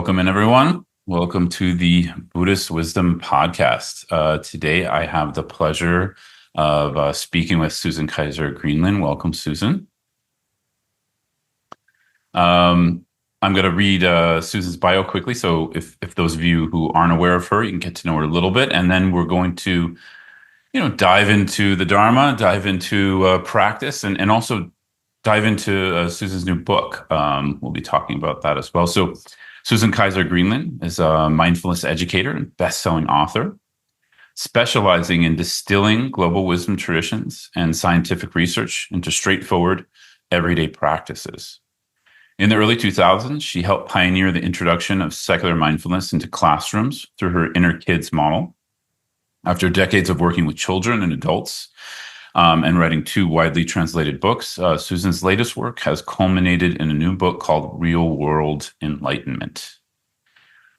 Welcome in, everyone. Welcome to the Buddhist Wisdom Podcast. Today, I have the pleasure of speaking with Susan Kaiser Greenland. Welcome, Susan. I'm going to read Susan's bio quickly. So if those of you who aren't aware of her, you can get to know her a little bit. And then we're going to, dive into the Dharma, dive into practice, and also dive into Susan's new book. We'll be talking about that as well. So Susan Kaiser Greenland is a mindfulness educator and best-selling author, specializing in distilling global wisdom traditions and scientific research into straightforward, everyday practices. In the early 2000s, she helped pioneer the introduction of secular mindfulness into classrooms through her Inner Kids model. After decades of working with children and adults, and writing 2 widely translated books, Susan's latest work has culminated in a new book called Real World Enlightenment.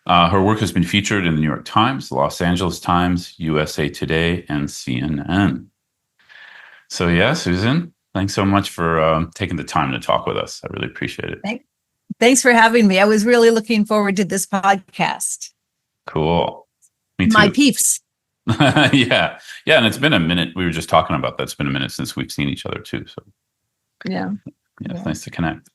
Her work has been featured in the New York Times, Los Angeles Times, USA Today, and CNN. So yeah, Susan, thanks so much for taking the time to talk with us. I really appreciate it. Thanks for having me. I was really looking forward to this podcast. Cool. Me too. My peeps. Yeah. And it's been a minute. We were just talking about that. It's been a minute since we've seen each other too. So yeah. It's nice to connect.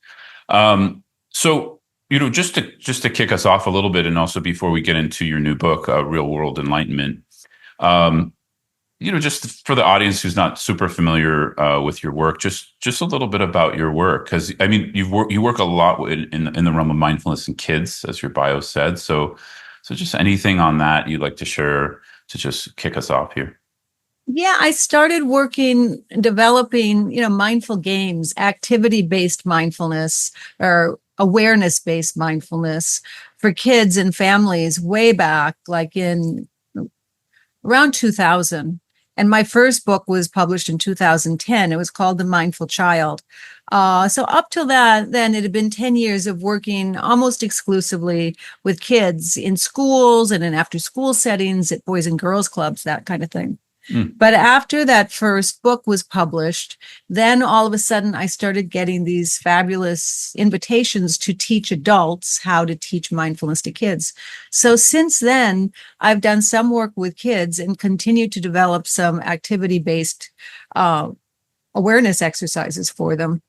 So, just to kick us off a little bit, and also before we get into your new book, Real World Enlightenment, just for the audience who's not super familiar with your work, just a little bit about your work, because I mean, you work a lot in the realm of mindfulness in kids, as your bio said. So just anything on that you'd like to share to just kick us off here. Yeah, I started developing, mindful games, activity-based mindfulness or awareness-based mindfulness for kids and families way back, like in around 2000. And my first book was published in 2010. It was called The Mindful Child. So up till that, then it had been 10 years of working almost exclusively with kids in schools and in after-school settings at boys and girls clubs, that kind of thing. But after that first book was published, then all of a sudden I started getting these fabulous invitations to teach adults how to teach mindfulness to kids. So since then, I've done some work with kids and continue to develop some activity-based awareness exercises for them.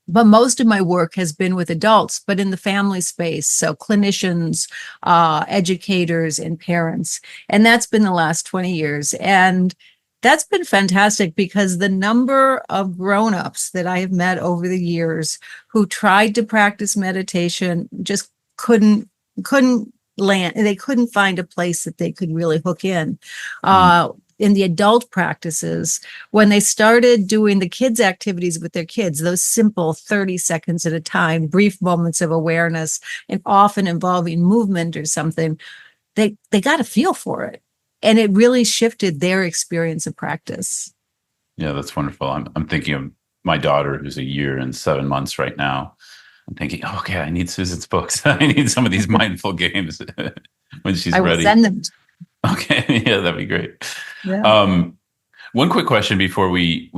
But most of my work has been with adults, but in the family space. So clinicians, educators, and parents. And that's been the last 20 years. And that's been fantastic because the number of grown-ups that I have met over the years who tried to practice meditation just couldn't land. They couldn't find a place that they could really hook in. In the adult practices, when they started doing the kids' activities with their kids, those simple 30 seconds at a time, brief moments of awareness, and often involving movement or something, they got a feel for it. And it really shifted their experience of practice. Yeah, that's wonderful. I'm thinking of my daughter, who's 1 year and 7 months right now. I'm thinking, okay, I need Susan's books. I need some of these mindful games when she's ready. I will send them. Okay, yeah, that'd be great. Yeah. One quick question before we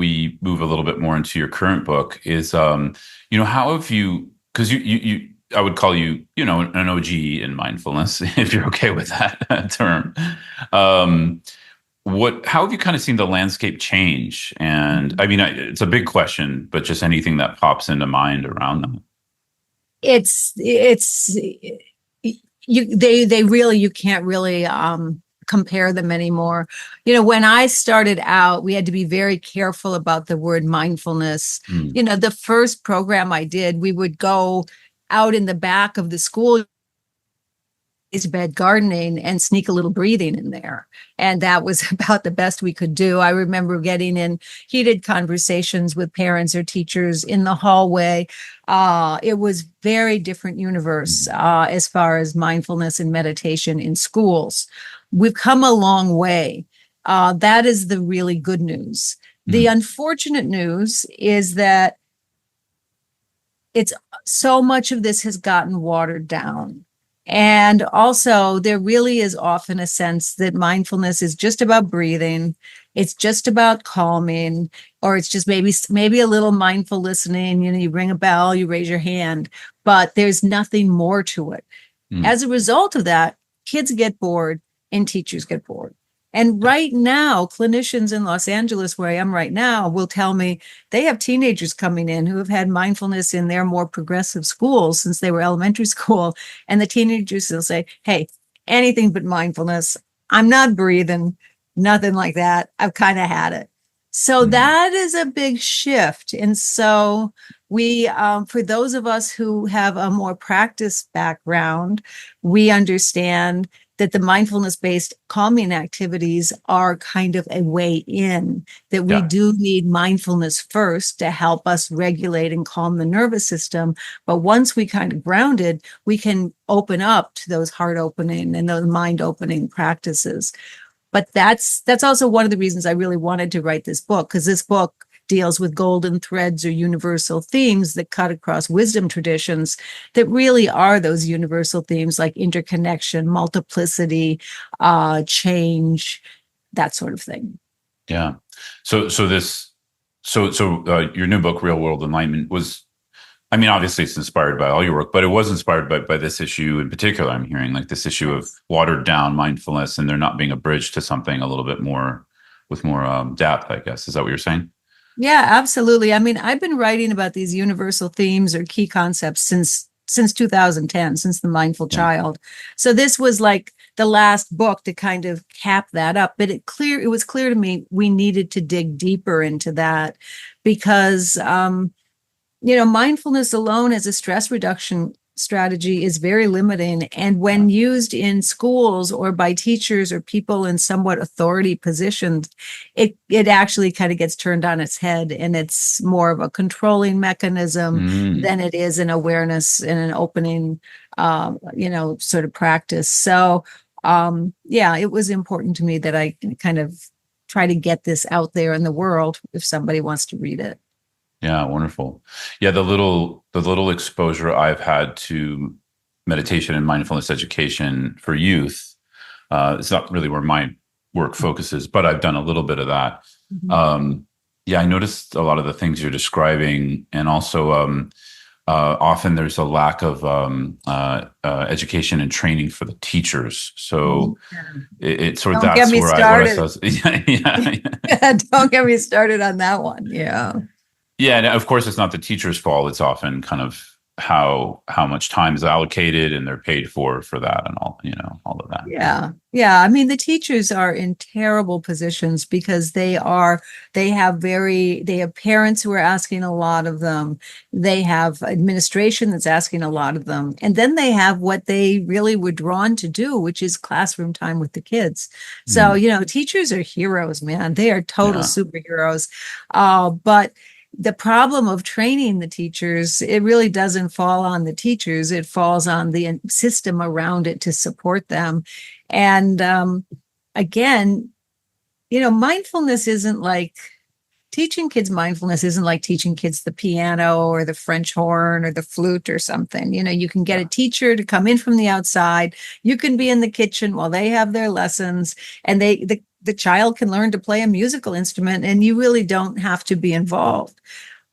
move a little bit more into your current book is, how have you? Because you, I would call you, an OG in mindfulness, if you're okay with that term. How have you kind of seen the landscape change? And I mean, it's a big question, but just anything that pops into mind around them. You can't really compare them anymore. When I started out, we had to be very careful about the word mindfulness. The first program I did, we would go out in the back of the school bed gardening and sneak a little breathing in there. And that was about the best we could do. I remember getting in heated conversations with parents or teachers in the hallway. It was very different universe as far as mindfulness and meditation in schools. We've come a long way. That is the really good news. The unfortunate news is that it's so much of this has gotten watered down. And also, there really is often a sense that mindfulness is just about breathing. It's just about calming, or it's just maybe a little mindful listening. You ring a bell, you raise your hand, but there's nothing more to it. Mm. As a result of that, kids get bored and teachers get bored. And right now, clinicians in Los Angeles, where I am right now, will tell me they have teenagers coming in who have had mindfulness in their more progressive schools since they were elementary school. And the teenagers will say, hey, anything but mindfulness. I'm not breathing, nothing like that. I've kind of had it. So Mm. that is a big shift. And so we, for those of us who have a more practice background, we understand that the mindfulness based calming activities are kind of a way in, that we Yeah. do need mindfulness first to help us regulate and calm the nervous system. But once we kind of grounded, we can open up to those heart opening and those mind opening practices. But that's also one of the reasons I really wanted to write this book, because this book deals with golden threads or universal themes that cut across wisdom traditions that really are those universal themes like interconnection, multiplicity, change, that sort of thing. Yeah. Your new book, Real World Enlightenment, was, I mean, obviously it's inspired by all your work, but it was inspired by this issue in particular. I'm hearing like this issue of watered down mindfulness and there not being a bridge to something a little bit more with more depth, I guess. Is that what you're saying? Yeah, absolutely. I mean, I've been writing about these universal themes or key concepts since 2010, since The Mindful Yeah. Child. So this was like the last book to kind of cap that up. But it was clear to me we needed to dig deeper into that because mindfulness alone as a stress reduction strategy is very limiting. And when used in schools or by teachers or people in somewhat authority positions, it actually kind of gets turned on its head, and it's more of a controlling mechanism Mm. than it is an awareness and an opening, sort of practice. So, yeah, it was important to me that I kind of try to get this out there in the world if somebody wants to read it. Yeah, wonderful. Yeah, the little exposure I've had to meditation and mindfulness education for youth, it's not really where my work focuses, but I've done a little bit of that. Mhm. Yeah, I noticed a lot of the things you're describing, and also often there's a lack of education and training for the teachers. So it sort of Don't get that's me what I started. saw. Yeah, yeah. Don't get me started on that one. Yeah. Yeah, and of course, it's not the teacher's fault. It's often kind of how much time is allocated and they're paid for that and all, all of that. Yeah. Yeah. Yeah. I mean, the teachers are in terrible positions because they have parents who are asking a lot of them. They have administration that's asking a lot of them. And then they have what they really were drawn to do, which is classroom time with the kids. So, Mm, teachers are heroes, man. They are total yeah. superheroes. But the problem of training the teachers, it really doesn't fall on the teachers. It falls on the system around it to support them. And again, mindfulness isn't like teaching kids mindfulness isn't like teaching kids the piano or the French horn or the flute or something. You can get a Yeah. teacher to come in from the outside. You can be in the kitchen while they have their lessons, and the child can learn to play a musical instrument, and you really don't have to be involved.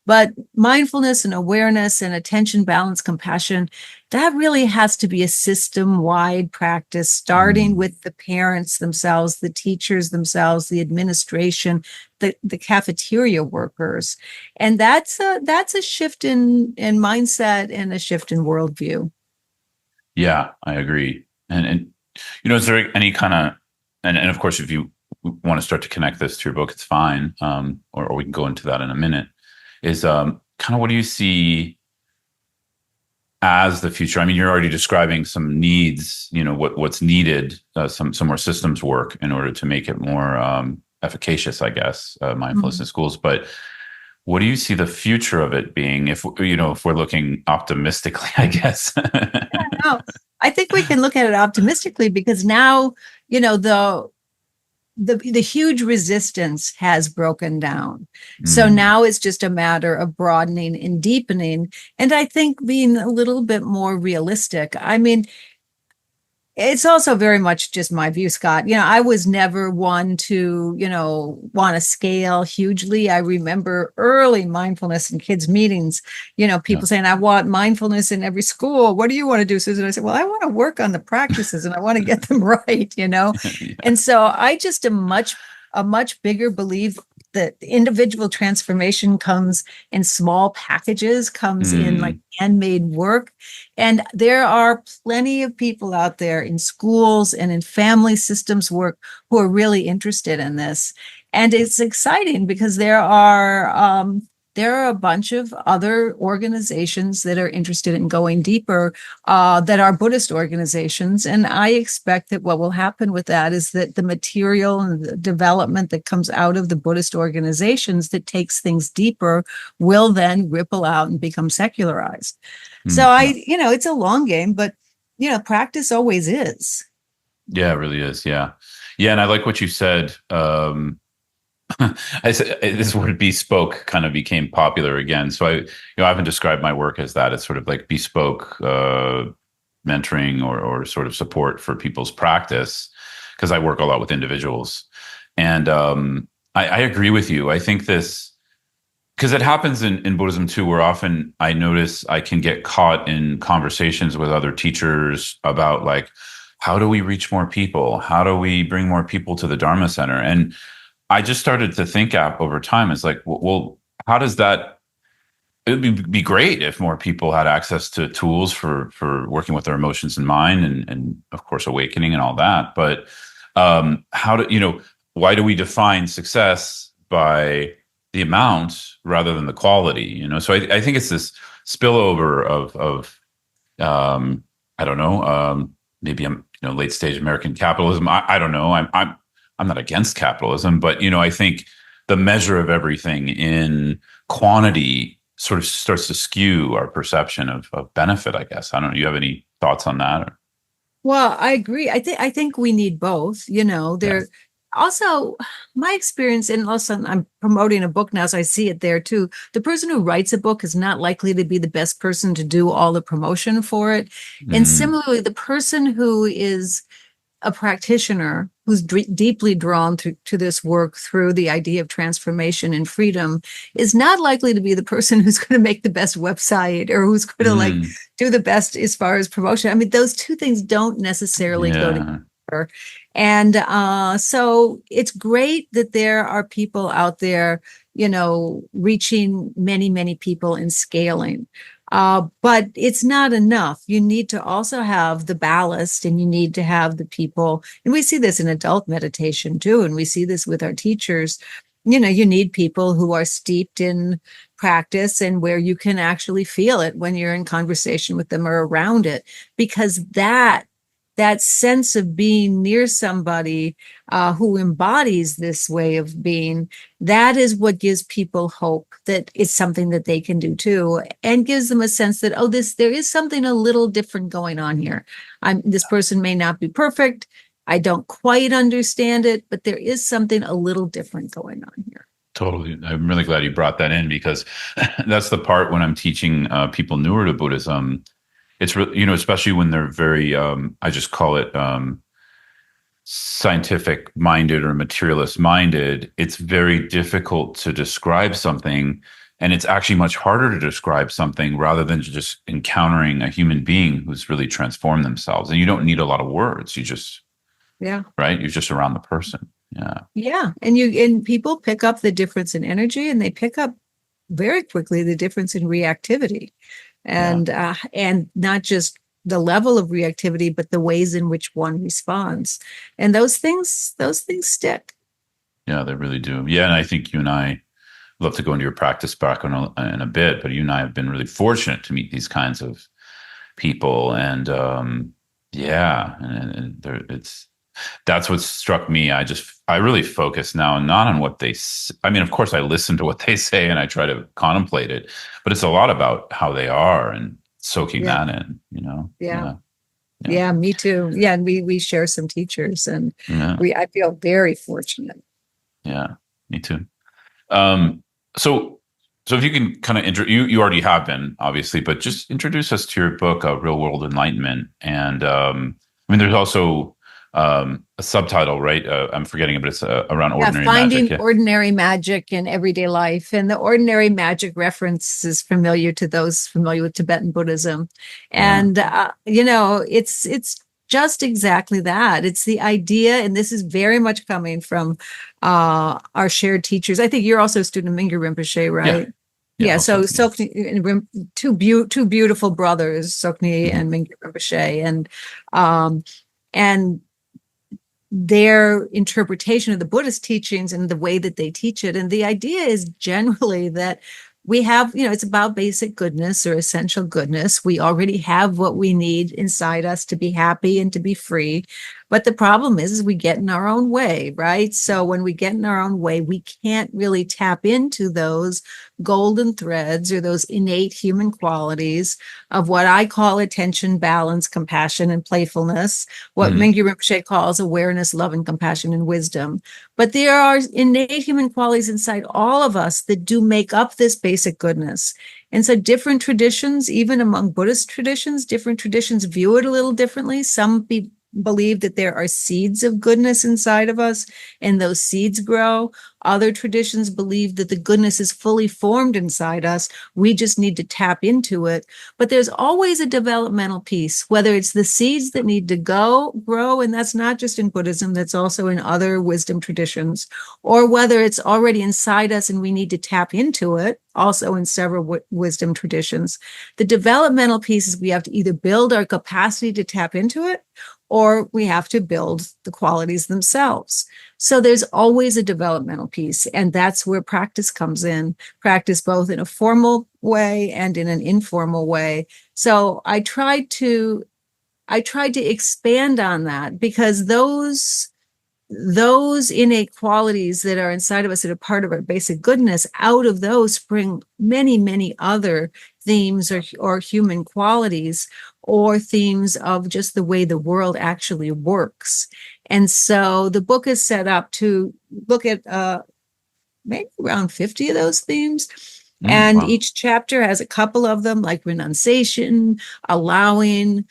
But mindfulness and awareness and attention, balance, compassion, that really has to be a system-wide practice, starting Mm, with the parents themselves, the teachers themselves, the administration, the cafeteria workers. And that's a shift in mindset and a shift in worldview. yeah, I agree. And is there any kind of and of course, if you want to start to connect this to your book, it's fine. Or we can go into that in a minute. Is kind of what do you see as the future? I mean, you're already describing some needs, what's needed, some more systems work in order to make it more efficacious, I guess, mindfulness in schools. But what do you see the future of it being if we're looking optimistically, I guess? No, I think we can look at it optimistically because now, the huge resistance has broken down. So Mm, now it's just a matter of broadening and deepening. And I think being a little bit more realistic. I mean, It's also very much just my view, Scott. I was never one to, want to scale hugely. I remember early mindfulness in kids' meetings, Yeah. people saying, I want mindfulness in every school. What do you want to do, Susan? I said, well, I want to work on the practices and I want to get them right. Yeah. And so I just am a much bigger believer that individual transformation comes in small packages, comes in like Mm, handmade work. And there are plenty of people out there in schools and in family systems work who are really interested in this. And it's exciting because there are a bunch of other organizations that are interested in going deeper, that are Buddhist organizations. And I expect that what will happen with that is that the material and the development that comes out of the Buddhist organizations that takes things deeper will then ripple out and become secularized. So yeah. it's a long game, but practice always is. Yeah, it really is. Yeah. Yeah. And I like what you said. I said this word bespoke kind of became popular again. So I haven't described my work as that. It's sort of like bespoke mentoring or sort of support for people's practice because I work a lot with individuals. And I agree with you. I think this because it happens in Buddhism too, where often I notice I can get caught in conversations with other teachers about like, how do we reach more people? How do we bring more people to the Dharma Center? And I just started to think up over time. It's like, well, how does that? It would be great if more people had access to tools for working with their emotions and mind, and of course awakening and all that. But how do why do we define success by the amount rather than the quality? So I think it's this spillover of I don't know, maybe I'm late stage American capitalism. I don't know. I'm not against capitalism, but I think the measure of everything in quantity sort of starts to skew our perception of benefit, I guess. I don't know. You have any thoughts on that? Or? Well, I agree. I think we need both. Yeah. There also my experience, and also I'm promoting a book now, so I see it there too. The person who writes a book is not likely to be the best person to do all the promotion for it. And Mm, similarly, the person who is a practitioner who's deeply drawn to this work through the idea of transformation and freedom is not likely to be the person who's going to make the best website or who's going to like mm, do the best as far as promotion. I mean, those two things don't necessarily go yeah. together. And so it's great that there are people out there, reaching many, many people and scaling. But it's not enough. You need to also have the ballast and you need to have the people. And we see this in adult meditation too. And we see this with our teachers. You need people who are steeped in practice and where you can actually feel it when you're in conversation with them or around it, because that sense of being near somebody who embodies this way of being, that is what gives people hope that it's something that they can do too, and gives them a sense that, oh, there is something a little different going on here. This person may not be perfect. I don't quite understand it, but there is something a little different going on here. Totally. I'm really glad you brought that in because that's the part when I'm teaching people newer to Buddhism. It's really, especially when they're very, I just call it scientific minded or materialist minded. It's very difficult to describe something. And it's actually much harder to describe something rather than just encountering a human being who's really transformed themselves. And you don't need a lot of words. Yeah. Right? You're just around the person. Yeah. Yeah. And people pick up the difference in energy, and they pick up very quickly the difference in reactivity, Yeah. and not just the level of reactivity, but the ways in which one responds. And those things stick. Yeah, they really do. Yeah. And I think you and I love to go into your practice back in a bit, but you and I have been really fortunate to meet these kinds of people. And yeah, and that's what struck me. I really focus now not on what I mean, of course, I listen to what they say and I try to contemplate it, but it's a lot about how they are and soaking Yeah. that in. Yeah. Yeah. Yeah. Yeah. Me too. Yeah. And we share some teachers, and Yeah. I feel very fortunate. Yeah. Me too. Um, so, so if you can kind of you already have been obviously, but just introduce us to your book, Real World Enlightenment, and I mean, there's also a subtitle, right? I'm forgetting it, but it's around Yeah, ordinary magic. finding Yeah. ordinary magic in everyday life. And the ordinary magic reference is familiar to those familiar with Tibetan Buddhism. Yeah. And it's just exactly that. It's the idea, and this is very much coming from our shared teachers. I think you're also a student of Mingyur Rinpoche, Yeah. right? Yeah. Yeah, Also, so yeah. Sokni and two beautiful brothers, Sokni Mhm. and Mingyur Rinpoche, um, and their interpretation of the Buddhist teachings and the way that they teach it. And the idea is generally that we have, it's about basic goodness or essential goodness. We already have what we need inside us to be happy and to be free. But the problem is we get in our own way, right? So when we get in our own way, we can't really tap into those golden threads or those innate human qualities of what I call attention, balance, compassion, and playfulness, what Mhm. Mingyur Rinpoche calls awareness, love, and compassion and wisdom. But there are innate human qualities inside all of us that do make up this basic goodness. And so different traditions, even among Buddhist traditions, different traditions view it a little differently. Some believe that there are seeds of goodness inside of us and those seeds grow. Other traditions believe that the goodness is fully formed inside us. We just need to tap into it. But there's always a developmental piece, whether it's the seeds that need to grow, and that's not just in Buddhism, that's also in other wisdom traditions, or whether it's already inside us and we need to tap into it, also in several wisdom traditions. The developmental piece is we have to either build our capacity to tap into it, or we have to build the qualities themselves. So there's always a developmental piece, and that's where practice comes in, practice both in a formal way and in an informal way. So I tried to expand on that because those innate qualities that are inside of us that are part of our basic goodness, out of those spring many, many other themes or human qualities or themes of just the way the world actually works. And so the book is set up to look at maybe around 50 of those themes. And Wow. each chapter has a couple of them, like renunciation, allowing,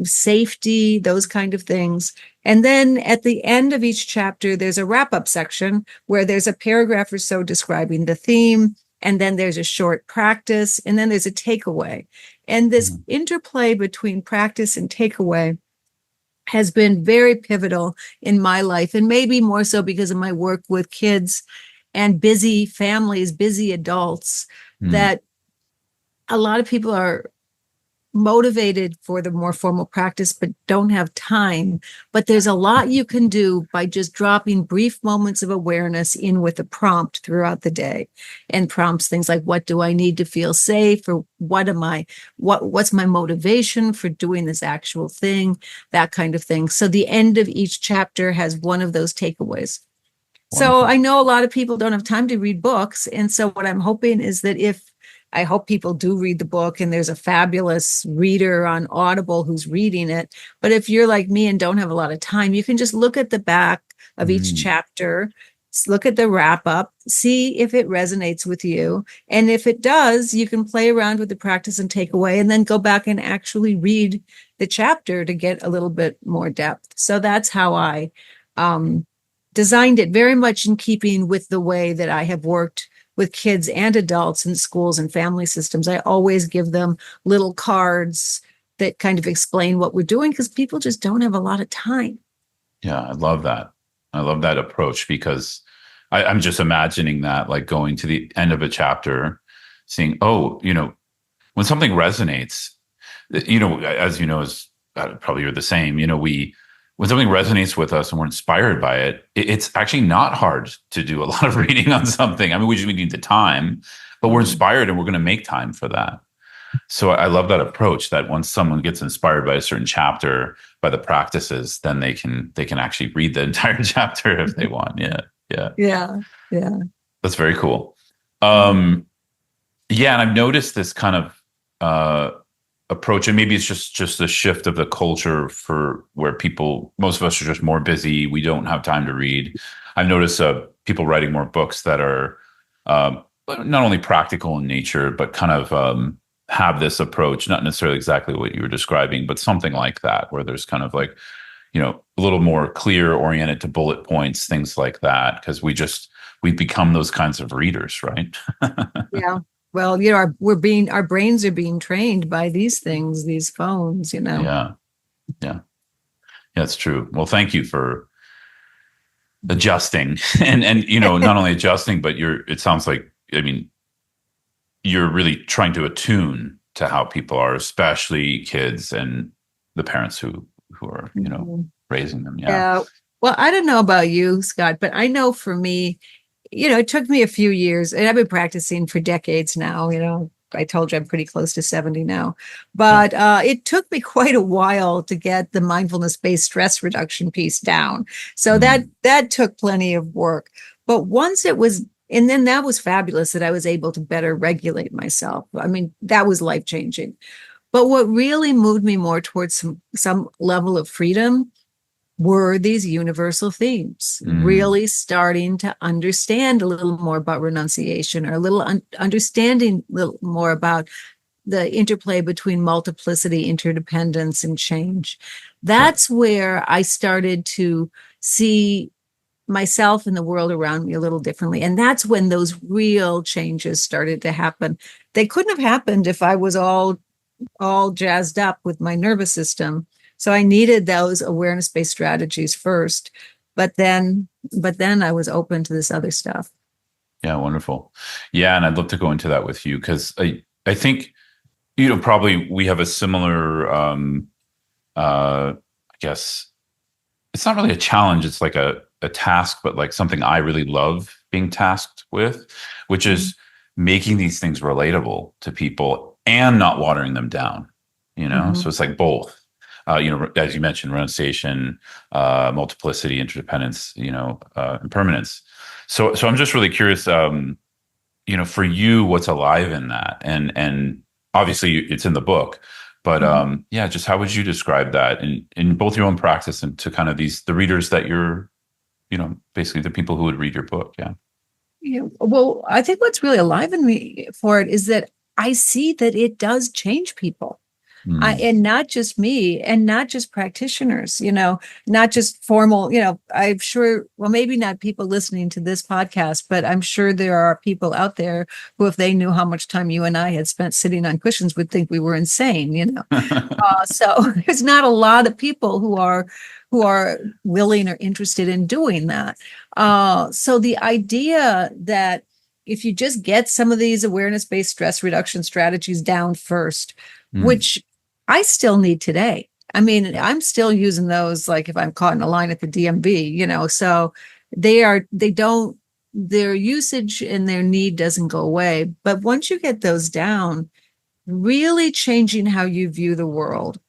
safety, those kind of things. And then at the end of each chapter, there's a wrap up section where there's a paragraph or so describing the theme. And then there's a short practice. And then there's a takeaway. And this Mhm. interplay between practice and takeaway has been very pivotal in my life, and maybe more so because of my work with kids and busy families, busy adults, Mhm. that a lot of people are motivated for the more formal practice but don't have time. But there's a lot you can do by just dropping brief moments of awareness in with a prompt throughout the day, and prompts things like, what do I need to feel safe, or what's my motivation for doing this actual thing, that kind of thing. So the end of each chapter has one of those takeaways. So I Wonderful. know a lot of people don't have time to read books. And so what I'm hoping is that if I hope people do read the book, and there's a fabulous reader on Audible who's reading it. But if you're like me and don't have a lot of time, you can just look at the back of each Mm. chapter, look at the wrap up, see if it resonates with you. And if it does, you can play around with the practice and take away, and then go back and actually read the chapter to get a little bit more depth. So that's how I um, designed it, very much in keeping with the way that I have worked with kids and adults in schools and family systems. I always give them little cards that kind of explain what we're doing because people just don't have a lot of time. Yeah, I love that. I love that approach because I'm just imagining that, like going to the end of a chapter, seeing, oh, when something resonates, as you know, as probably you're the same, when something resonates with us and we're inspired by it, it's actually not hard to do a lot of reading on something. I mean, we need the time, but we're Mhm. inspired and we're going to make time for that. So I love that approach that once someone gets inspired by a certain chapter, by the practices, then they can actually read the entire chapter if they want. Yeah. Yeah. Yeah, yeah. That's very cool. Um, yeah, and I've noticed this kind of approach, and maybe it's just a shift of the culture for where most of us are just more busy. We don't have time to read. I've noticed people writing more books that are not only practical in nature, but kind of have this approach, not necessarily exactly what you were describing, but something like that, where there's kind of like, a little more clear, oriented to bullet points, things like that, because we become those kinds of readers, right? Yeah. Well, our brains are being trained by these things, these phones. Yeah, yeah, yeah, it's true. Well, thank you for adjusting, and not only adjusting, but it sounds like, I mean, you're really trying to attune to how people are, especially kids and the parents who are, Mhm. raising them. Yeah. Yeah. Well, I don't know about you, Scott, but I know for me, it took me a few years, and I've been practicing for decades now. I told you I'm pretty close to 70 now, Yeah. but it took me quite a while to get the mindfulness-based stress reduction piece down. So that Mm, that took plenty of work. But once it was, and then that was fabulous that I was able to better regulate myself. I mean, that was life-changing. But what really moved me more towards some level of freedom were these universal themes, mm, really starting to understand a little more about renunciation, or a little understanding a little more about the interplay between multiplicity, interdependence, and change. yeah. That's where I started to see myself and the world around me a little differently. And that's when those real changes started to happen. They couldn't have happened if I was all jazzed up with my nervous system. So I needed those awareness-based strategies first, but then I was open to this other stuff. Yeah. Wonderful. Yeah. And I'd love to go into that with you, because I think, probably we have a similar, I guess it's not really a challenge. It's like a task, but like something I really love being tasked with, which Mm-hmm. is making these things relatable to people and not watering them down, Mm-hmm. So it's like both, as you mentioned, renunciation, multiplicity, interdependence, impermanence. So I'm just really curious, for you, what's alive in that? And obviously it's in the book, but Mm-hmm. yeah, just how would you describe that in both your own practice and to kind of the readers that you're, basically the people who would read your book? Yeah. Yeah. Well, I think what's really alive in me for it is that I see that it does change people. Mm. And not just me, and not just practitioners, not just formal, I'm sure, well, maybe not people listening to this podcast, but I'm sure there are people out there who, if they knew how much time you and I had spent sitting on cushions, would think we were insane. So there's not a lot of people who are willing or interested in doing that. So the idea that if you just get some of these awareness-based stress reduction strategies down first, Mm. which I still need today. I mean, Yeah. I'm still using those, like if I'm caught in a line at the DMV. So they don't, their usage and their need doesn't go away. But once you get those down, really changing how you view the world,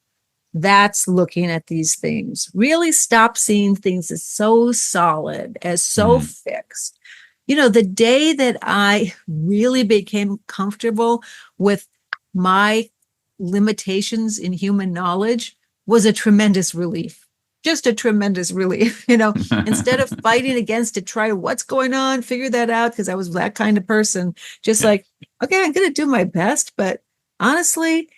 that's looking at these things. Really stop seeing things as so solid, as so Mm. fixed. The day that I really became comfortable with my limitations in human knowledge was a tremendous relief. Just a tremendous relief. Instead of fighting against it, try what's going on, figure that out, because I was that kind of person. Just Yeah. like, okay, I'm going to do my best. But honestly,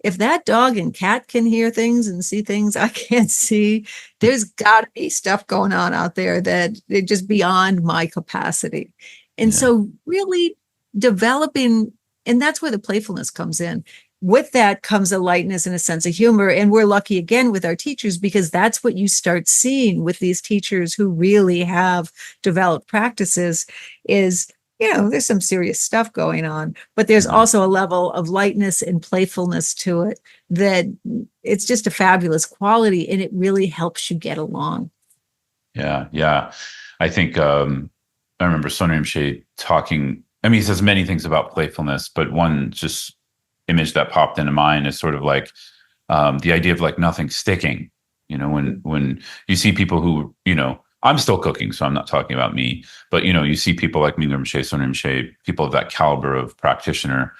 if that dog and cat can hear things and see things I can't see, there's got to be stuff going on out there that is just beyond my capacity. And Yeah. so, really developing, and that's where the playfulness comes in. With that comes a lightness and a sense of humor. And we're lucky again with our teachers, because that's what you start seeing with these teachers who really have developed practices is, there's some serious stuff going on, but there's Mhm. also a level of lightness and playfulness to it that it's just a fabulous quality, and it really helps you get along. Yeah. Yeah. I think, I remember Sonny Rinpoche talking. I mean, he says many things about playfulness, but one just image that popped into mind is sort of like, the idea of like nothing sticking. When you see people who, I'm still cooking, so I'm not talking about me, but you see people like Mingyur Rinpoche, Sonny Rinpoche, people of that caliber of practitioner.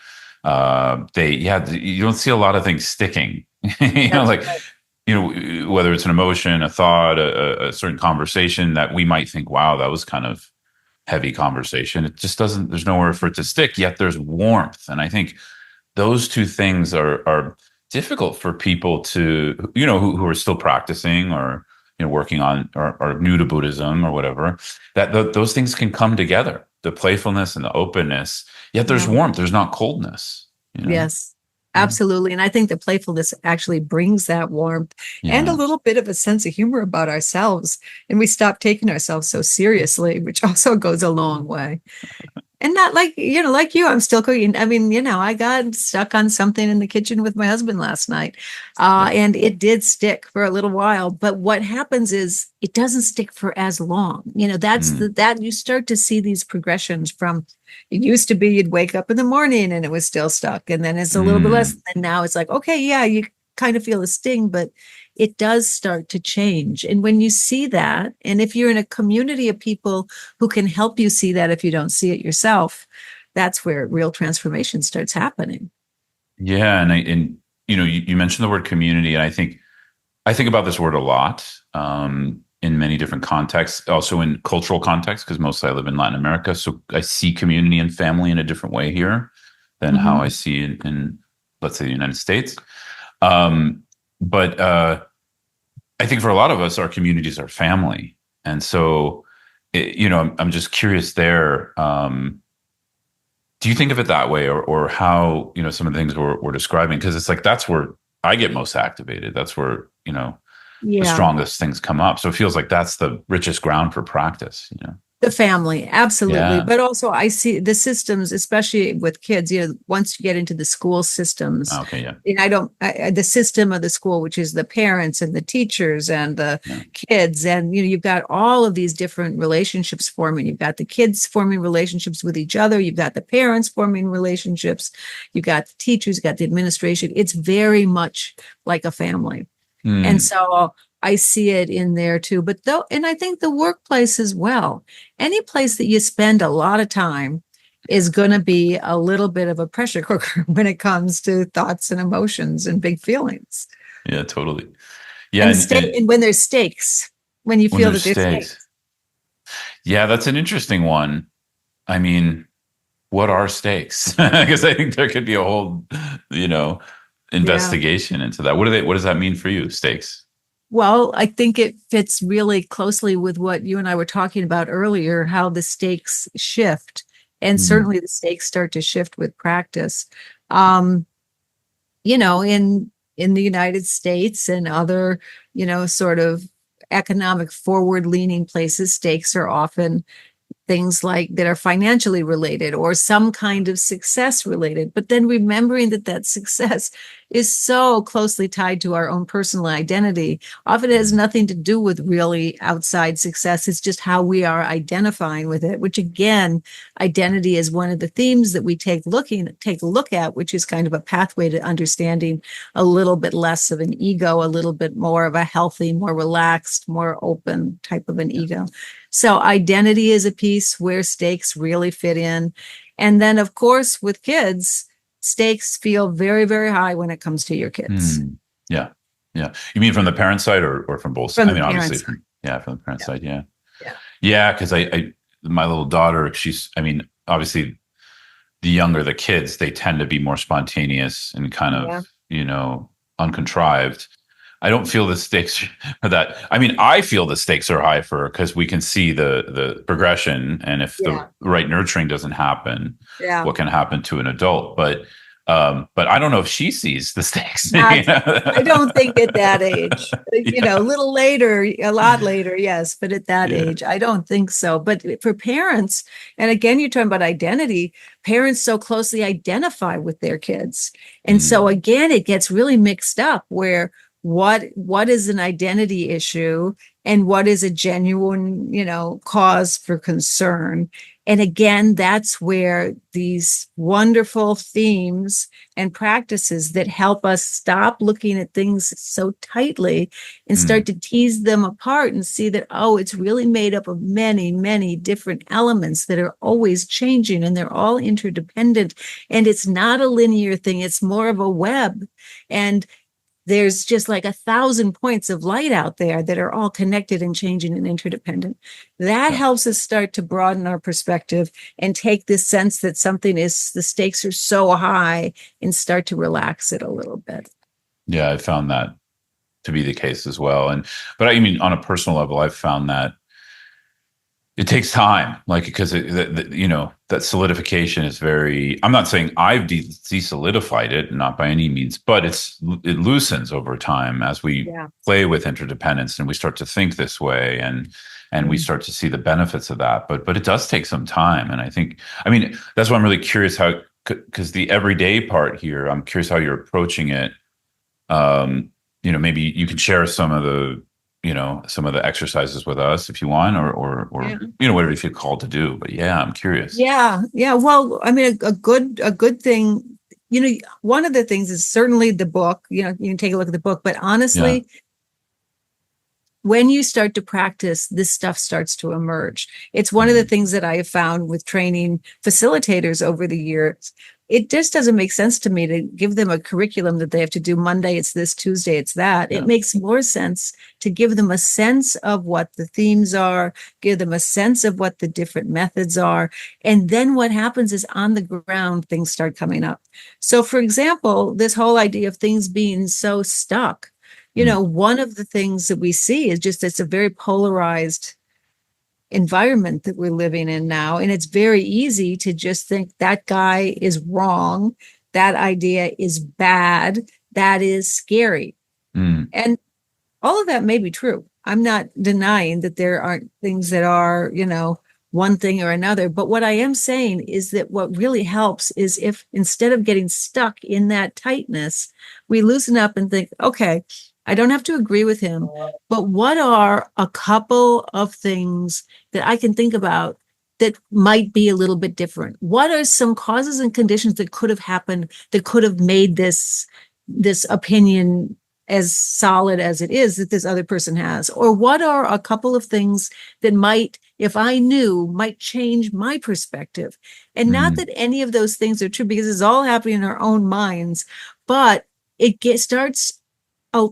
You don't see a lot of things sticking. That's Like, right. whether it's an emotion, a thought, a certain conversation that we might think, wow, that was kind of heavy conversation. It just doesn't, there's nowhere for it to stick, yet there's warmth. And I think those two things are difficult for people to, who are still practicing or, working on or new to Buddhism or whatever, that those things can come together, the playfulness and the openness, yet there's Yeah. warmth, there's not coldness, Yes, Yeah. absolutely. And I think the playfulness actually brings that warmth and a Yeah. little bit of a sense of humor about ourselves. And we stop taking ourselves so seriously, which also goes a long way. And not like, like you, I'm still cooking. I mean, I got stuck on something in the kitchen with my husband last night. Yeah. And it did stick for a little while. But what happens is it doesn't stick for as long. That's Mm. that you start to see these progressions from it used to be you'd wake up in the morning and it was still stuck. And then it's a little bit less. Mm. And now it's like, okay, yeah, you kind of feel a sting, but it does start to change. And when you see that, and if you're in a community of people who can help you see that if you don't see it yourself, that's where real transformation starts happening. Yeah. And you mentioned the word community, and I think about this word a lot, in many different contexts, also in cultural contexts, because mostly I live in Latin America. So I see community and family in a different way here than how I see it in, let's say, the United States. But I think for a lot of us, our communities are family. And so, I'm just curious there. Do you think of it that way, or how, some of the things we're describing? Because it's like, that's where I get most activated. That's where, the Yeah. strongest things come up. So it feels like that's the richest ground for practice. The family, absolutely. Yeah. But also, I see the systems, especially with kids, once you get into the school systems, Okay. Yeah. and the system of the school, which is the parents and the teachers and the Yeah. kids, and, you've got all of these different relationships forming. You've got the kids forming relationships with each other. You've got the parents forming relationships. You've got the teachers, you've got the administration. It's very much like a family. And Mm. so I see it in there too. And I think the workplace as well. Any place that you spend a lot of time is going to be a little bit of a pressure cooker when it comes to thoughts and emotions and big feelings. Yeah. Totally. Yeah. And when there's stakes, when you When feel there's that there's stakes, stakes. yeah, that's an interesting one. I mean, what are stakes? Because I think there could be a whole, Yeah. investigation into that. What does that mean for you, stakes? Well, I think it fits really closely with what you and I were talking about earlier, how the stakes shift. And Mm. certainly the stakes start to shift with practice. Um, in the United States and other, sort of economic forward leaning places, stakes are often things like that are financially related or some kind of success related, but then remembering that success is so closely tied to our own personal identity. Often it has nothing to do with really outside success. It's just how we are identifying with it, which again, identity is one of the themes that we take a look at, which is kind of a pathway to understanding a little bit less of an ego, a little bit more of a healthy, more relaxed, more open type of an ego. So identity is a piece where stakes really fit in. And then, of course, with kids, stakes feel very, very high when it comes to your kids. Mm. Yeah. Yeah. You mean from the parent side or from both sides? From I the mean, obviously, parents. from the parent Yeah. side. Yeah. Yeah. Yeah. Because my little daughter, obviously, the younger the kids, they tend to be more spontaneous and kind Yeah. of, uncontrived. I don't feel the stakes for that. I mean, I feel the stakes are high for because we can see the progression, and if the Yeah. right nurturing doesn't happen, Yeah. what can happen to an adult? But I don't know if she sees the stakes. Not, I don't think at that age, a Yeah, little later, a lot later, yes, but at that yeah. age, I don't think so. But for parents, and again, you're talking about identity, parents so closely identify with their kids. And so Mm, again, it gets really mixed up where what is an identity issue and what is a genuine, cause for concern. And again, that's where these wonderful themes and practices that help us stop looking at things so tightly and start mm, to tease them apart and see that, oh, it's really made up of many, many different elements that are always changing and they're all interdependent. And it's not a linear thing, it's more of a web. And there's just like 1,000 points of light out there that are all connected and changing and interdependent. That Yeah. helps us start to broaden our perspective and take this sense that something is, the stakes are so high, and start to relax it a little bit. Yeah, I found that to be the case as well. But I mean, on a personal level, I've found that it takes time, like, because that solidification is very. I'm not saying I've de-solidified it, not by any means, but it loosens over time as we Yeah. play with interdependence and we start to think this way, and we start to see the benefits of that. But it does take some time, and I mean, that's why I'm really curious how, because the everyday part here, I'm curious how you're approaching it. Maybe you can share some of the exercises with us if you want, or Yeah. whatever you feel called to do. But yeah, I'm curious. Yeah, yeah. Well, I mean, a good thing, one of the things is certainly the book. You can take a look at the book, but Yeah. honestly, when you start to practice, this stuff starts to emerge. It's one of the Mhm. things that I have found with training facilitators over the years. It just doesn't make sense to me to give them a curriculum that they have to do Monday, it's this, Tuesday, it's that. It Yeah. makes more sense to give them a sense of what the themes are, give them a sense of what the different methods are. And then what happens is on the ground, things start coming up. So, for example, this whole idea of things being so stuck, Mm. one of the things that we see is just it's a very polarized environment that we're living in now. And it's very easy to just think that guy is wrong. That idea is bad. That is scary. Mm. And all of that may be true. I'm not denying that there aren't things that are, one thing or another. But what I am saying is that what really helps is if instead of getting stuck in that tightness, we loosen up and think, okay, I don't have to agree with him, but what are a couple of things that I can think about that might be a little bit different? What are some causes and conditions that could have happened that could have made this opinion as solid as it is that this other person has? Or what are a couple of things that might, if I knew, might change my perspective? And not Mm. that any of those things are true, because it's all happening in our own minds, but it starts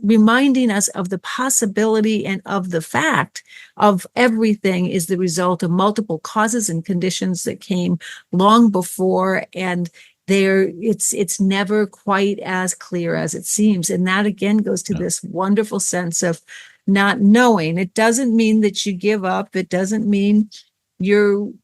reminding us of the possibility and of the fact of everything is the result of multiple causes and conditions that came long before, and it's never quite as clear as it seems. And that again goes to Yeah. this wonderful sense of not knowing. It doesn't mean that you give up. It doesn't mean you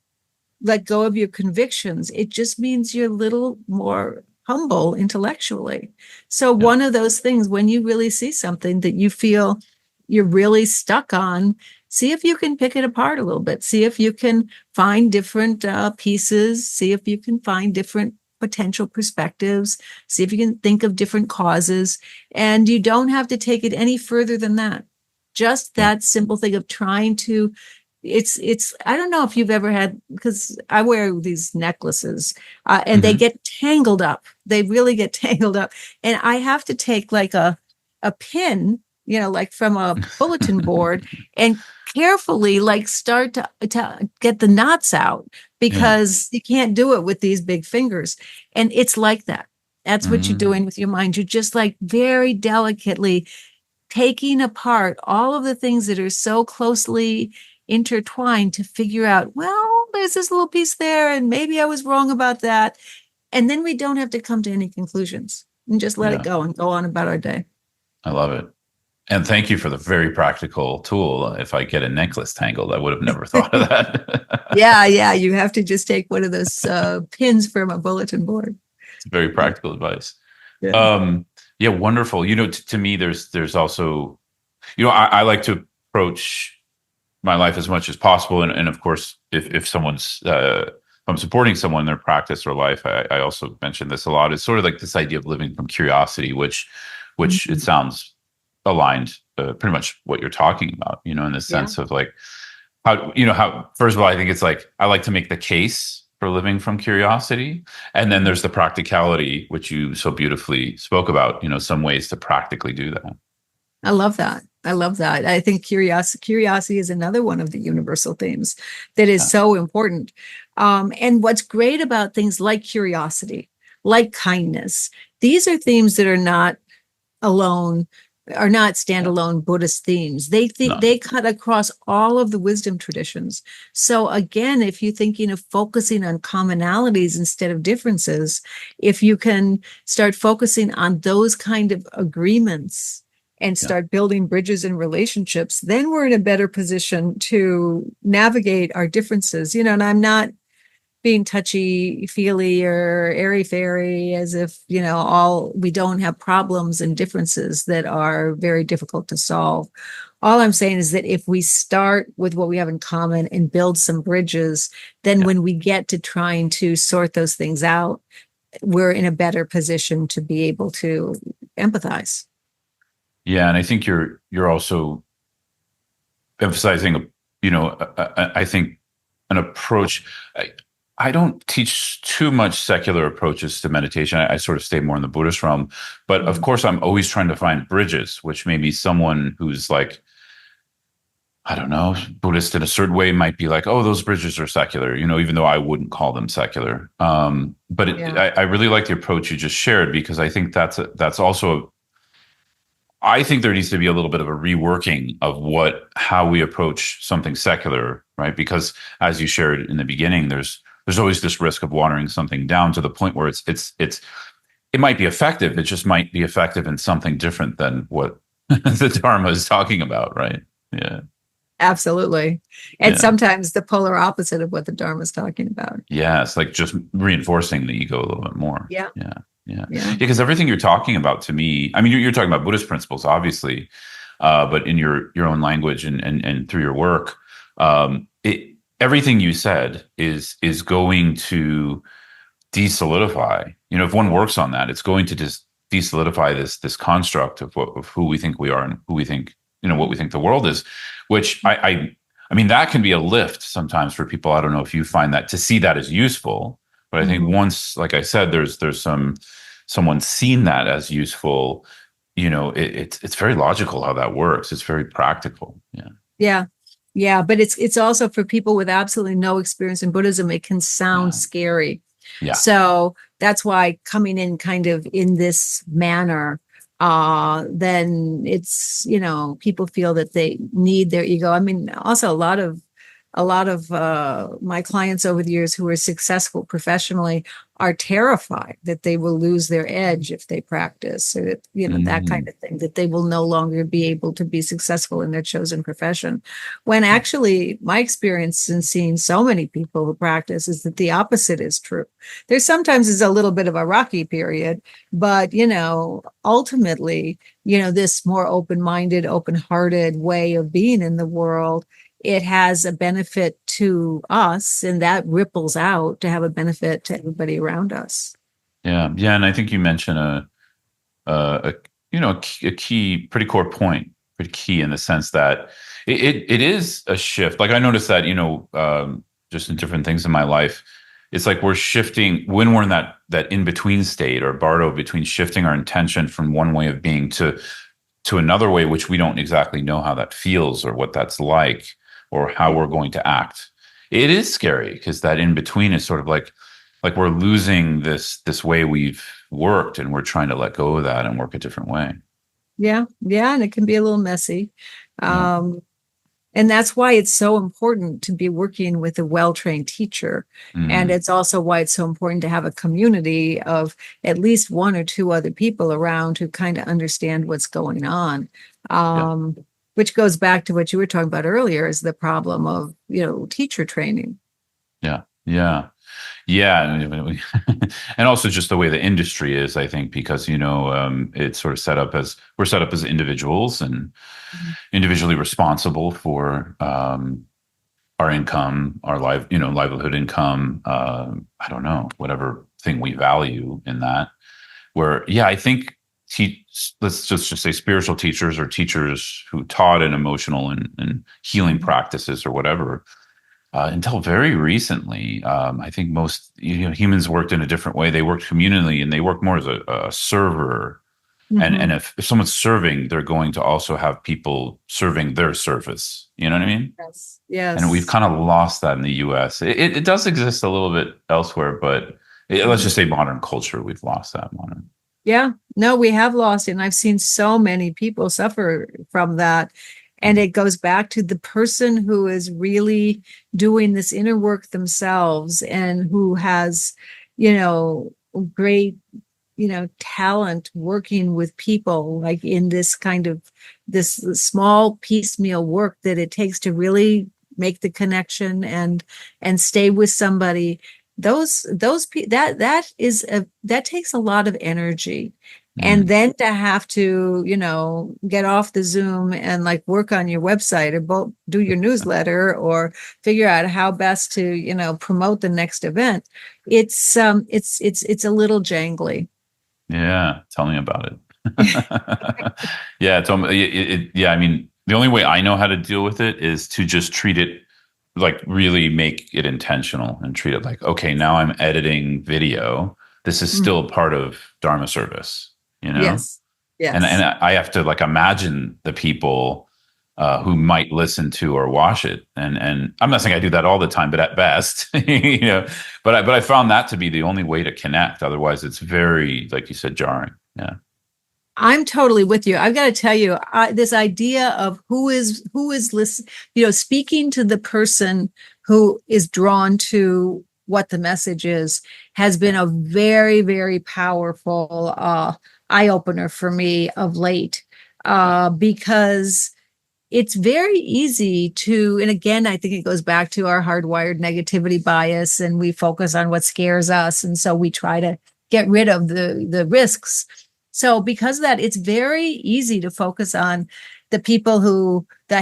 let go of your convictions. It just means you're a little more humble intellectually. So Yeah. one of those things, when you really see something that you feel you're really stuck on, see if you can pick it apart a little bit. See if you can find different pieces. See if you can find different potential perspectives. See if you can think of different causes. And you don't have to take it any further than that. Just Yeah. that simple thing of trying to, it's I don't know if you've ever had, because I wear these necklaces and they Hmm. get tangled up. They really get tangled up. And I have to take like a pin, like from a bulletin board, and carefully like start to get the knots out, Yeah. because you can't do it with these big fingers. And it's like that. That's what you're Mm. doing with your mind. You're just like very delicately taking apart all of the things that are so closely intertwined to figure out, well, there's this little piece there, and maybe I was wrong about that. And then we don't have to come to any conclusions and just let it Yeah. go and go on about our day. I love it. And thank you for the very practical tool. If I get a necklace tangled, I would have never thought of that. Yeah, yeah. You have to just take one of those pins from a bulletin board. It's very practical advice. Yeah. Um, yeah, wonderful. To me, there's also, I like to approach my life as much as possible, and of course, if someone's if I'm supporting someone in their practice or life, I also mention this a lot. It's sort of like this idea of living from curiosity, which it Mhm. sounds aligned, pretty much what you're talking about. In the Yeah. sense of like how first of all, I think it's like I like to make the case for living from curiosity, and then there's the practicality, which you so beautifully spoke about. Some ways to practically do that. I love that. I love that. I think curiosity is another one of the universal themes that is Yeah. so important. And what's great about things like curiosity, like kindness, these are themes that are not alone, are not standalone Buddhist themes. They think No. they cut across all of the wisdom traditions. So again, if you're thinking of focusing on commonalities instead of differences, if you can start focusing on those kind of agreements and Yeah. start building bridges and relationships, then we're in a better position to navigate our differences. And I'm not being touchy feely or airy fairy as if, all we don't have problems and differences that are very difficult to solve. All I'm saying is that if we start with what we have in common and build some bridges, then Yeah. when we get to trying to sort those things out, we're in a better position to be able to empathize. Yeah. And I think you're also emphasizing, I think an approach. I don't teach too much secular approaches to meditation. I sort of stay more in the Buddhist realm, but of Mhm. course, I'm always trying to find bridges, which maybe someone who's like, I don't know, Buddhist in a certain way might be like, oh, those bridges are secular, even though I wouldn't call them secular. But Yeah, I really like the approach you just shared because I think that's also I think there needs to be a little bit of a reworking of how we approach something secular, right? Because as you shared in the beginning, there's always this risk of watering something down to the point where it might be effective. It just might be effective in something different than what the Dharma is talking about, right? Yeah, absolutely. And yeah, sometimes the polar opposite of what the Dharma is talking about. yeah. It's like just reinforcing the ego a little bit more. Yeah, Yeah, yeah, yeah. because everything you're talking about to me, I mean, you're talking about Buddhist principles, obviously, but in your own language and through your work, everything you said is going to desolidify. If one works on that, it's going to just desolidify this construct of who we think we are and who we think what we think the world is. Which I mean that can be a lift sometimes for people. I don't know if you find that to see that as useful, but I think Mhm. once, like I said, there's someone seen that as useful. It's very logical how that works. It's very practical. Yeah, Yeah. Yeah. But it's also for people with absolutely no experience in Buddhism, it can sound yeah, scary. yeah, So that's why coming in kind of in this manner, then it's, people feel that they need their ego. I mean, also a lot of my clients over the years who are successful professionally are terrified that they will lose their edge if they practice, or that, that kind Mhm. of thing, that they will no longer be able to be successful in their chosen profession. When Yeah, actually, my experience in seeing so many people who practice is that the opposite is true. There sometimes is a little bit of a rocky period, but, ultimately, this more open minded, open hearted way of being in the world, it has a benefit to us, and that ripples out to have a benefit to everybody around us. yeah, yeah. And I think you mentioned a a key, pretty core point, pretty key in the sense that it is a shift. Like I noticed that just in different things in my life, it's like we're shifting when we're in that in between state or bardo between shifting our intention from one way of being to another way, which we don't exactly know how that feels or what that's like or how we're going to act. It is scary because that in between is sort of like we're losing this way we've worked and we're trying to let go of that and work a different way. Yeah, yeah, and it can be a little messy. Yeah. Um, and that's why it's so important to be working with a well-trained teacher. And Mm, it's also why it's so important to have a community of at least one or two other people around who kind of understand what's going on. yeah. Which goes back to what you were talking about earlier, is the problem of, teacher training. Yeah. Yeah. Yeah. And also just the way the industry is, I think, because, it's sort of we're set up as individuals and individually responsible for, our income, our livelihood income, I don't know, whatever thing we value in that. Where, yeah, I think let's just say spiritual teachers or teachers who taught in emotional and healing Mhm. practices or whatever. Until very recently, I think most humans worked in a different way. They worked communally, and they worked more as a server. And Mhm. if someone's serving, they're going to also have people serving their service. You know what I mean? Yes. And we've Yes. kind of lost that in the U.S. It does exist a little bit elsewhere, but let's just Mhm. say modern culture, we've lost that modern. Yeah, no, we have lost it. And I've seen so many people suffer from that. And it goes back to the person who is really doing this inner work themselves and who has, you know, great, talent working with people, like in this kind of this small piecemeal work that it takes to really make the connection and stay with somebody. That takes a lot of energy. And Mm. then to have to, get off the Zoom and like work on your website or do your newsletter or figure out how best to, promote the next event. It's a little jangly. Yeah, tell me about it. Yeah, yeah. I mean, the only way I know how to deal with it is to just treat it like really make it intentional and treat it like, okay, now I'm editing video. This is Mm. still part of Dharma service, you know? Yes. And Yes. I have to like imagine the people who might listen to or watch it. And I'm not saying I do that all the time, but at best, but I found that to be the only way to connect. Otherwise, it's very, like you said, jarring. Yeah. I'm totally with you. I've got to tell you, this idea of who is listen, speaking to the person who is drawn to what the message is has been a very, very powerful eye opener for me of late, because it's very easy to, and again, I think it goes back to our hardwired negativity bias, and we focus on what scares us, and so we try to get rid of the risks. So because of that, it's very easy to focus on the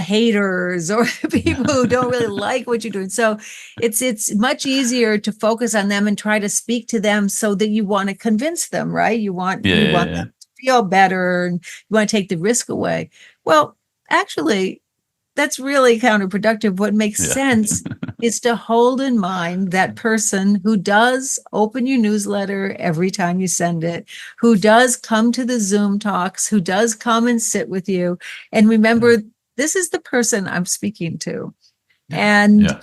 haters or the people who don't really like what you're doing. So it's much easier to focus on them and try to speak to them so that you want to convince them, right? You want Yeah. you Yeah. want Yeah. them to feel better and you want to take the risk away. Well, actually, that's really counterproductive. What makes Yeah. sense is to hold in mind that person who does open your newsletter every time you send it, who does come to the Zoom talks, who does come and sit with you. And remember, this is the person I'm speaking to. Yeah. And Yeah.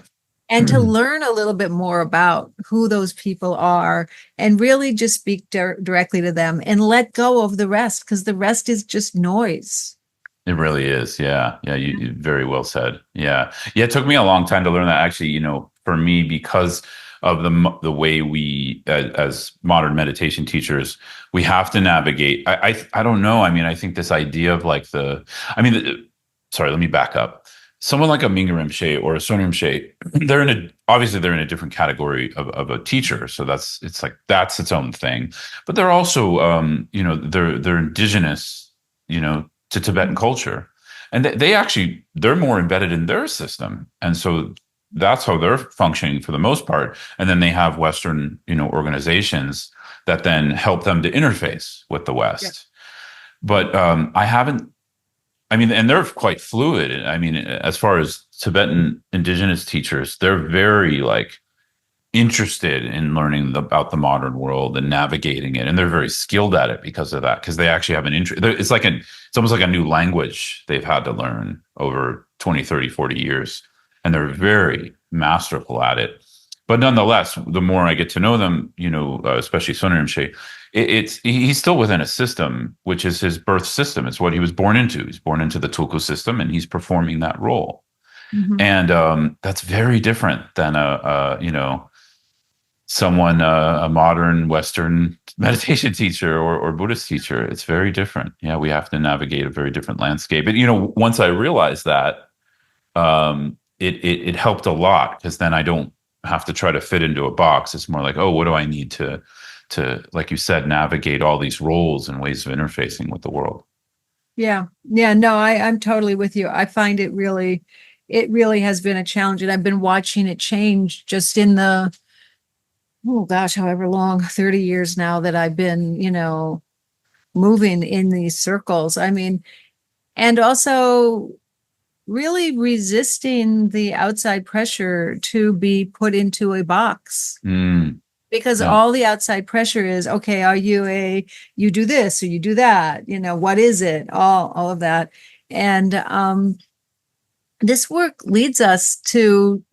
and to learn a little bit more about who those people are and really just speak directly to them and let go of the rest, because the rest is just noise. It really is. Yeah. Yeah. You very well said. Yeah. Yeah. It took me a long time to learn that actually, for me, because of the way we, as modern meditation teachers, we have to navigate. I don't know. I mean, I think this idea of like I mean, sorry, let me back up. Someone like a Mingyur Rinpoche or a Son Rinpoche, obviously they're in a different category of a teacher. So that's its own thing. But they're also, they're indigenous, to Tibetan culture. And they're more embedded in their system. And so that's how they're functioning for the most part. And then they have Western, organizations that then help them to interface with the Yeah. West. But I haven't, I mean, and they're quite fluid. I mean, as far as Tibetan indigenous teachers, they're very like interested in learning about the modern world and navigating it, and they're very skilled at it because of that, because they actually have an interest. It's almost like a new language they've had to learn over 20, 30, 40 years, and they're very masterful at it. But nonetheless, the more I get to know them, especially Son Rinpoche, he's still within a system which is his birth system. It's what he was born into. He's born into the Tulku system, and he's performing that role. Mhm. And that's very different than someone, a modern Western meditation teacher or Buddhist teacher. It's very different. Yeah, we have to navigate a very different landscape. And once I realized that, it helped a lot, because then I don't have to try to fit into a box. It's more like, oh, what do I need to like you said, navigate all these roles and ways of interfacing with the world. Yeah. Yeah. No, I'm totally with you. I find it really has been a challenge. And I've been watching it change just in oh gosh, however long, 30 years now that I've been, moving in these circles. I mean, and also really resisting the outside pressure to be put into a box, Mm, because yeah. all the outside pressure is, okay, you do this or you do that, what is it? All of that. And this work leads us to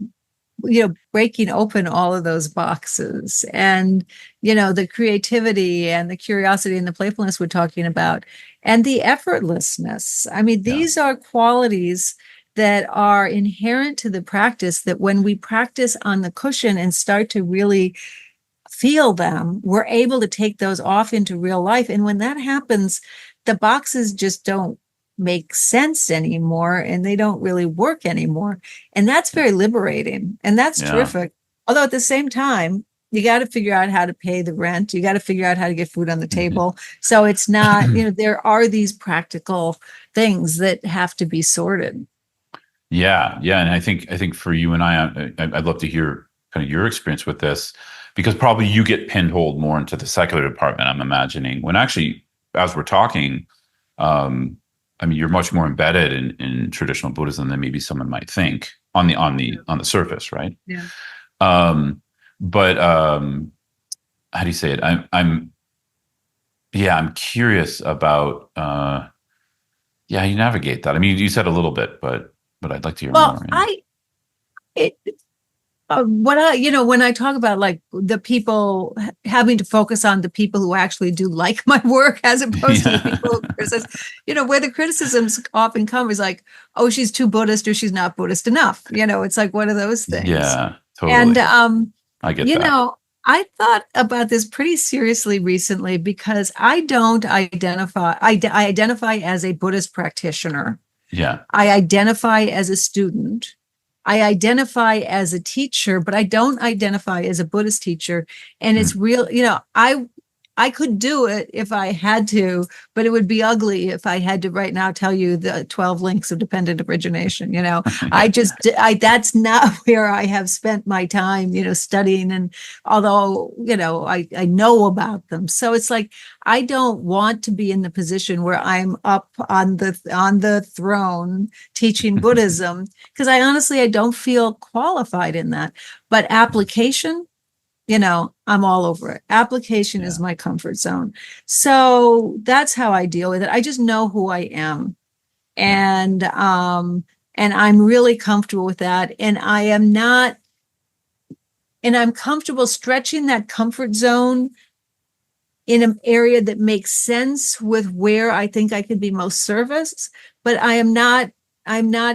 breaking open all of those boxes, and the creativity and the curiosity and the playfulness we're talking about, and the effortlessness. I mean, Yeah. these are qualities that are inherent to the practice, that when we practice on the cushion and start to really feel them, we're able to take those off into real life. And when that happens, the boxes just don't make sense anymore, and they don't really work anymore. And that's Yeah. very liberating. And that's Yeah. terrific. Although at the same time, you got to figure out how to pay the rent. You got to figure out how to get food on the table. So it's not, there are these practical things that have to be sorted. Yeah, yeah, and I think for you and I'd love to hear kind of your experience with this, because probably you get pinholed more into the secular department. I'm imagining, when actually, as we're talking, um, I mean, you're much more embedded in traditional Buddhism than maybe someone might think on the surface, right? Yeah. Um, but how do you say it? I'm curious about yeah, you navigate that. I mean, you said a little bit, but I'd like to hear Well, more. Yeah. it, when I talk about like the people having to focus on the people who actually do like my work as opposed to the Yeah. people who criticize, where the criticisms often come is like, oh, she's too Buddhist or she's not Buddhist enough. It's like one of those things. Yeah, And, totally. I get that. I thought about this pretty seriously recently because I don't identify, I identify as a Buddhist practitioner. Yeah. I identify as a student. I identify as a teacher, but I don't identify as a Buddhist teacher. And it's Mm. real, I could do it if I had to, but it would be ugly if I had to right now tell you the 12 links of dependent origination. Yeah. That's not where I have spent my time, studying. And although, I know about them. So it's like, I don't want to be in the position where I'm up on the throne teaching Buddhism, because I don't feel qualified in that. But application, I'm all over it. Application is Yeah. my comfort zone. So that's how I deal with it. I just know who I am. Yeah. And I'm really comfortable with that. And I am not, and I'm comfortable stretching that comfort zone in an area that makes sense with where I think I could be most service. But I'm not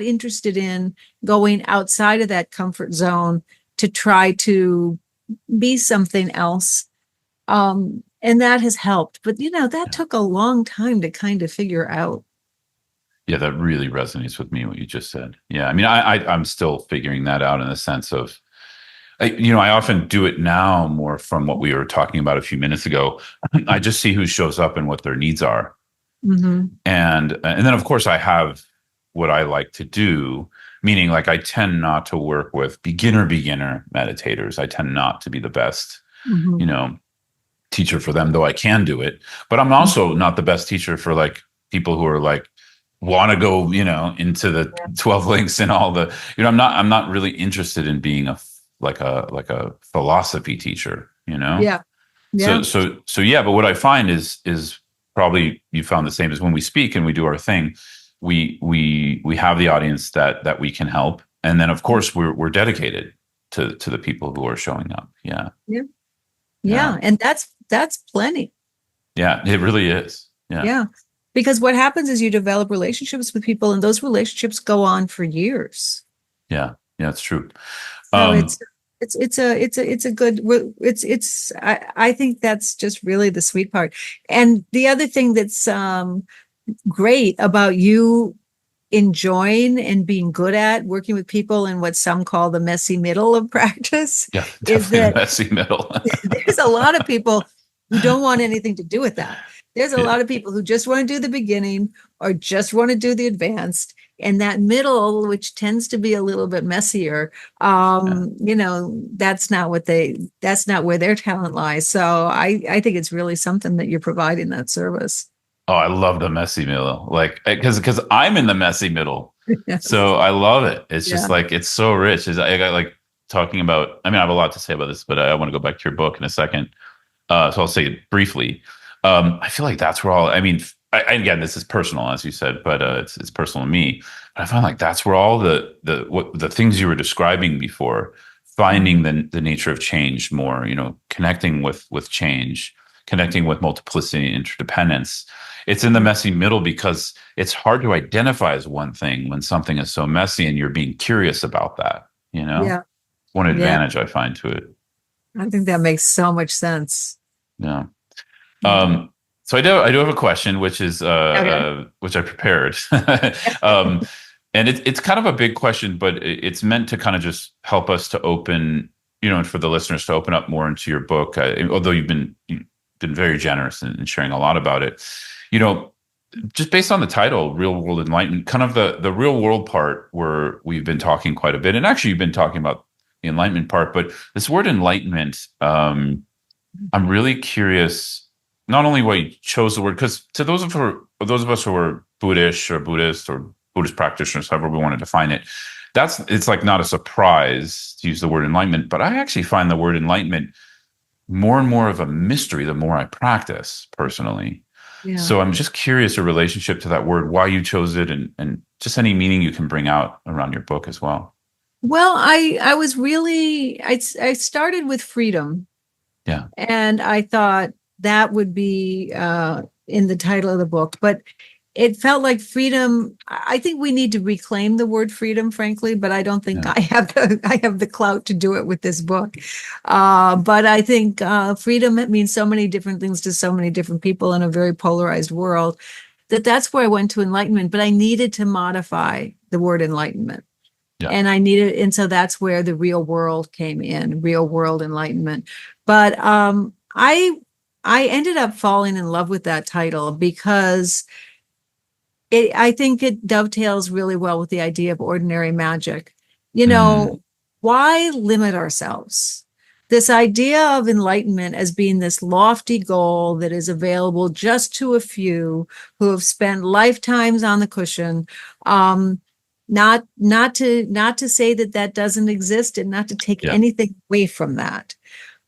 interested in going outside of that comfort zone to try to be something else. And that has helped. But, that Yeah. took a long time to kind of figure out. Yeah, that really resonates with me, what you just said. Yeah. I mean, I'm still figuring that out in the sense of, I often do it now more from what we were talking about a few minutes ago. I just see who shows up and what their needs are. Mm-hmm. And then of course I have what I like to do, meaning like I tend not to work with beginner meditators. I tend not to be the best, Mm-hmm. you know, teacher for them, though I can do it. But I'm also not the best teacher for like people who are like want to go, into the 12 links and all the, I'm not really interested in being like a philosophy teacher, Yeah. So Yeah. yeah, but what I find is probably you found the same, as when we speak and we do our thing, we have the audience that we can help, and then of course we're dedicated to the people who are showing up. Yeah. Yeah. Yeah. Yeah. And that's plenty. Yeah, it really is. Yeah. Yeah. Because what happens is you develop relationships with people, and those relationships go on for years. Yeah. Yeah, it's true. So Um, it's a good, I think that's just really the sweet part. And the other thing that's great about you enjoying and being good at working with people in what some call the messy middle of practice yeah, is definitely the that messy middle. there's a lot of people who don't want anything to do with that. There's a Yeah. lot of people who just want to do the beginning or just want to do the advanced. And that middle, which tends to be a little bit messier, Yeah. that's not where their talent lies. So I think it's really something that you're providing that service. Oh, I love the messy middle. Like, because I'm in the messy middle. Yes. So I love it. It's just Yeah. like, it's so rich. I got like talking about, I mean, I have a lot to say about this, but I want to go back to your book in a second. So I'll say it briefly. I feel like that's where I mean, again, this is personal, as you said, but it's personal to me. But I find like that's where all the things you were describing before finding the nature of change more, connecting with change, connecting with multiplicity and interdependence. It's in the messy middle because it's hard to identify as one thing when something is so messy and you're being curious about that, Yeah. one Yeah. advantage I find to it. I think that makes so much sense. Yeah. Yeah. So I do have a question, which is Okay. which I prepared, um, and it's kind of a big question, but it's meant to kind of just help us to open, and for the listeners to open up more into your book. Although you've been very generous in sharing a lot about it, you know, just based on the title, "Real World Enlightenment," kind of the real world part where we've been talking quite a bit, and actually you've been talking about the enlightenment part, but this word enlightenment, I'm really curious not only why you chose the word, because to those of us who are Buddhist or Buddhist practitioners, however we want to define it, it's like not a surprise to use the word enlightenment. But I actually find the word enlightenment more and more of a mystery the more I practice personally. Yeah. So I'm just curious your relationship to that word, why you chose it, and just any meaning you can bring out around your book as well. Well, I was really I started with freedom, Yeah. and I thought that would be in the title of the book, but it felt like freedom. I think we need to reclaim the word freedom, frankly, but I don't think Yeah. I have the clout to do it with this book. But I think freedom means so many different things to so many different people in a very polarized world that's where I went to enlightenment. But I needed to modify the word enlightenment. Yeah. And so that's where the real world came in, real world enlightenment. But I ended up falling in love with that title because I think it dovetails really well with the idea of ordinary magic. You Mm, know, why limit ourselves? This idea of enlightenment as being this lofty goal that is available just to a few who have spent lifetimes on the cushion. Not to say that doesn't exist and not to take yeah. anything away from that,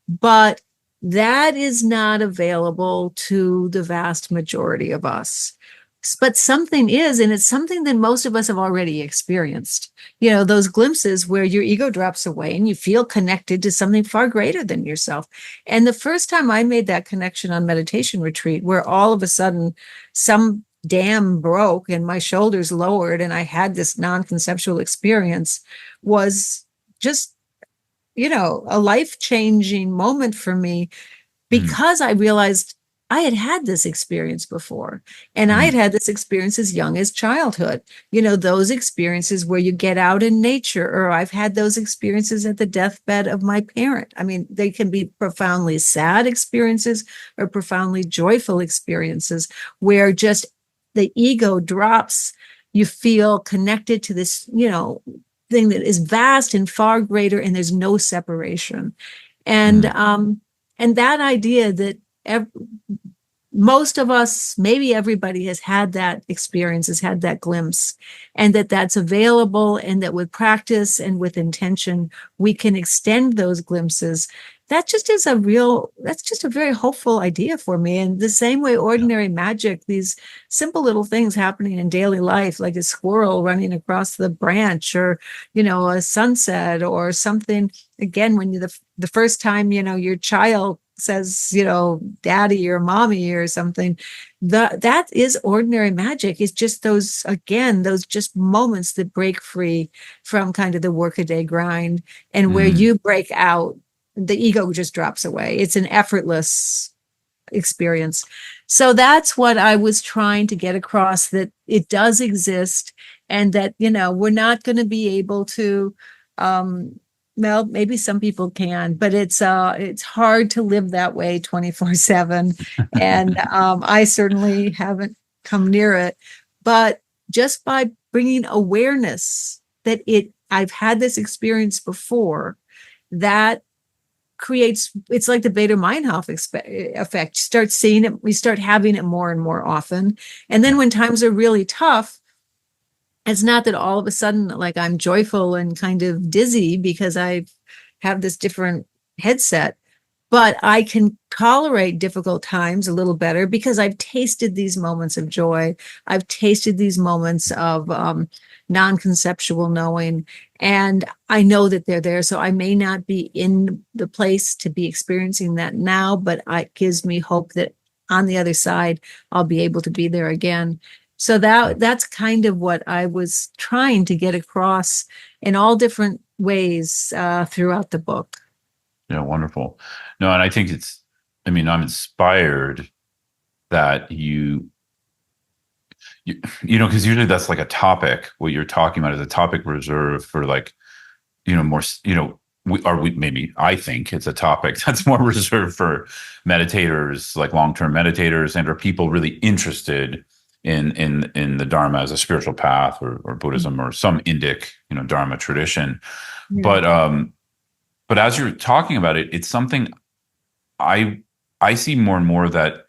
but that is not available to the vast majority of us. But something is, and it's something that most of us have already experienced. Those glimpses where your ego drops away and you feel connected to something far greater than yourself. And the first time I made that connection on meditation retreat, where all of a sudden some dam broke and my shoulders lowered and I had this non-conceptual experience, was just a life-changing moment for me, Mm, because I realized I had had this experience before. And I had mm, had this experience as young as childhood. Those experiences where you get out in nature, or I've had those experiences at the deathbed of my parent. I mean, they can be profoundly sad experiences or profoundly joyful experiences where just the ego drops. You feel connected to this, thing that is vast and far greater, and there's no separation. And mm, um, and that idea that most of us, maybe everybody, has had that experience, has had that glimpse, and that's available, and that with practice and with intention, we can extend those glimpses. That's just a very hopeful idea for me. And the same way yeah. ordinary magic, these simple little things happening in daily life, like a squirrel running across the branch, or, a sunset or something. Again, when the first time, your child says, daddy or mommy or something, that is ordinary magic. It's just those just moments that break free from kind of the workaday grind, and where Mm, you break out, the ego just drops away. It's an effortless experience. So that's what I was trying to get across, that it does exist, and that, we're not going to be able to, well, maybe some people can, but it's hard to live that way 24/7. And I certainly haven't come near it. But just by bringing awareness that I've had this experience before, that creates, it's like the Beta Meinhof effect. You start seeing it, we start having it more and more often. And then yeah. when times are really tough, it's not that all of a sudden, like, I'm joyful and kind of dizzy because I have this different headset. but I can tolerate difficult times a little better because I've tasted these moments of joy. I've tasted these moments of non-conceptual knowing, and I know that they're there. So I may not be in the place to be experiencing that now, but it gives me hope that on the other side, I'll be able to be there again. So that's kind of what I was trying to get across in all different ways throughout the book. Yeah, wonderful. No, and I think I mean, I'm inspired that because usually that's like a topic. What you're talking about is a topic reserved for like, more, maybe I think it's a topic that's more reserved for meditators, like long-term meditators, and or people really interested in the Dharma as a spiritual path or Buddhism or some Indic, Dharma tradition. Yeah. But as you're talking about it, it's something I see more and more that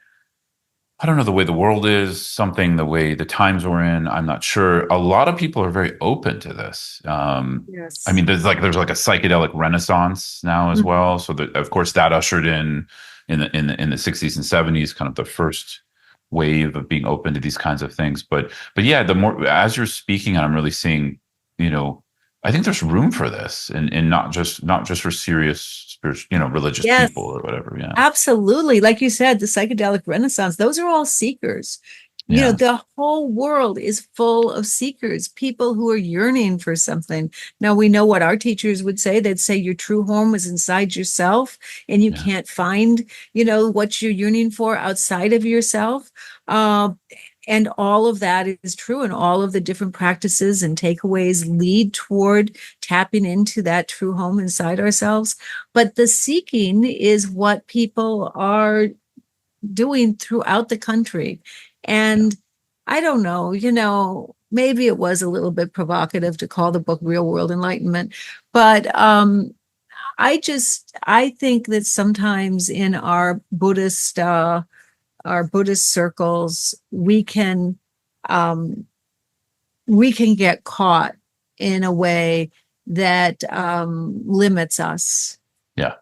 I don't know the way the world is, something the way the times we're in. I'm not sure. A lot of people are very open to this. I Yes. mean, there's like a psychedelic renaissance now as Mhm. well. So that of course that ushered in the 60s and 70s, kind of the first wave of being open to these kinds of things. But yeah, the more as you're speaking, I'm really seeing, I think there's room for this, and not just for serious spiritual, religious people Yes. or whatever. Yeah, Absolutely. Like you said, the psychedelic renaissance, those are all seekers. yeah, The whole world is full of seekers, people who are yearning for something. Now, we know what our teachers would say. They'd say your true home is inside yourself, and you yeah, can't find, what you're yearning for outside of yourself. Uh, and all of that is true, and all of the different practices and takeaways lead toward tapping into that true home inside ourselves. But the seeking is what people are doing throughout the country. yeah. And I don't know, maybe it was a little bit provocative to call the book Real World Enlightenment, but I think that sometimes in our Buddhist circles, um, we can get caught in a way that limits us. Yeah,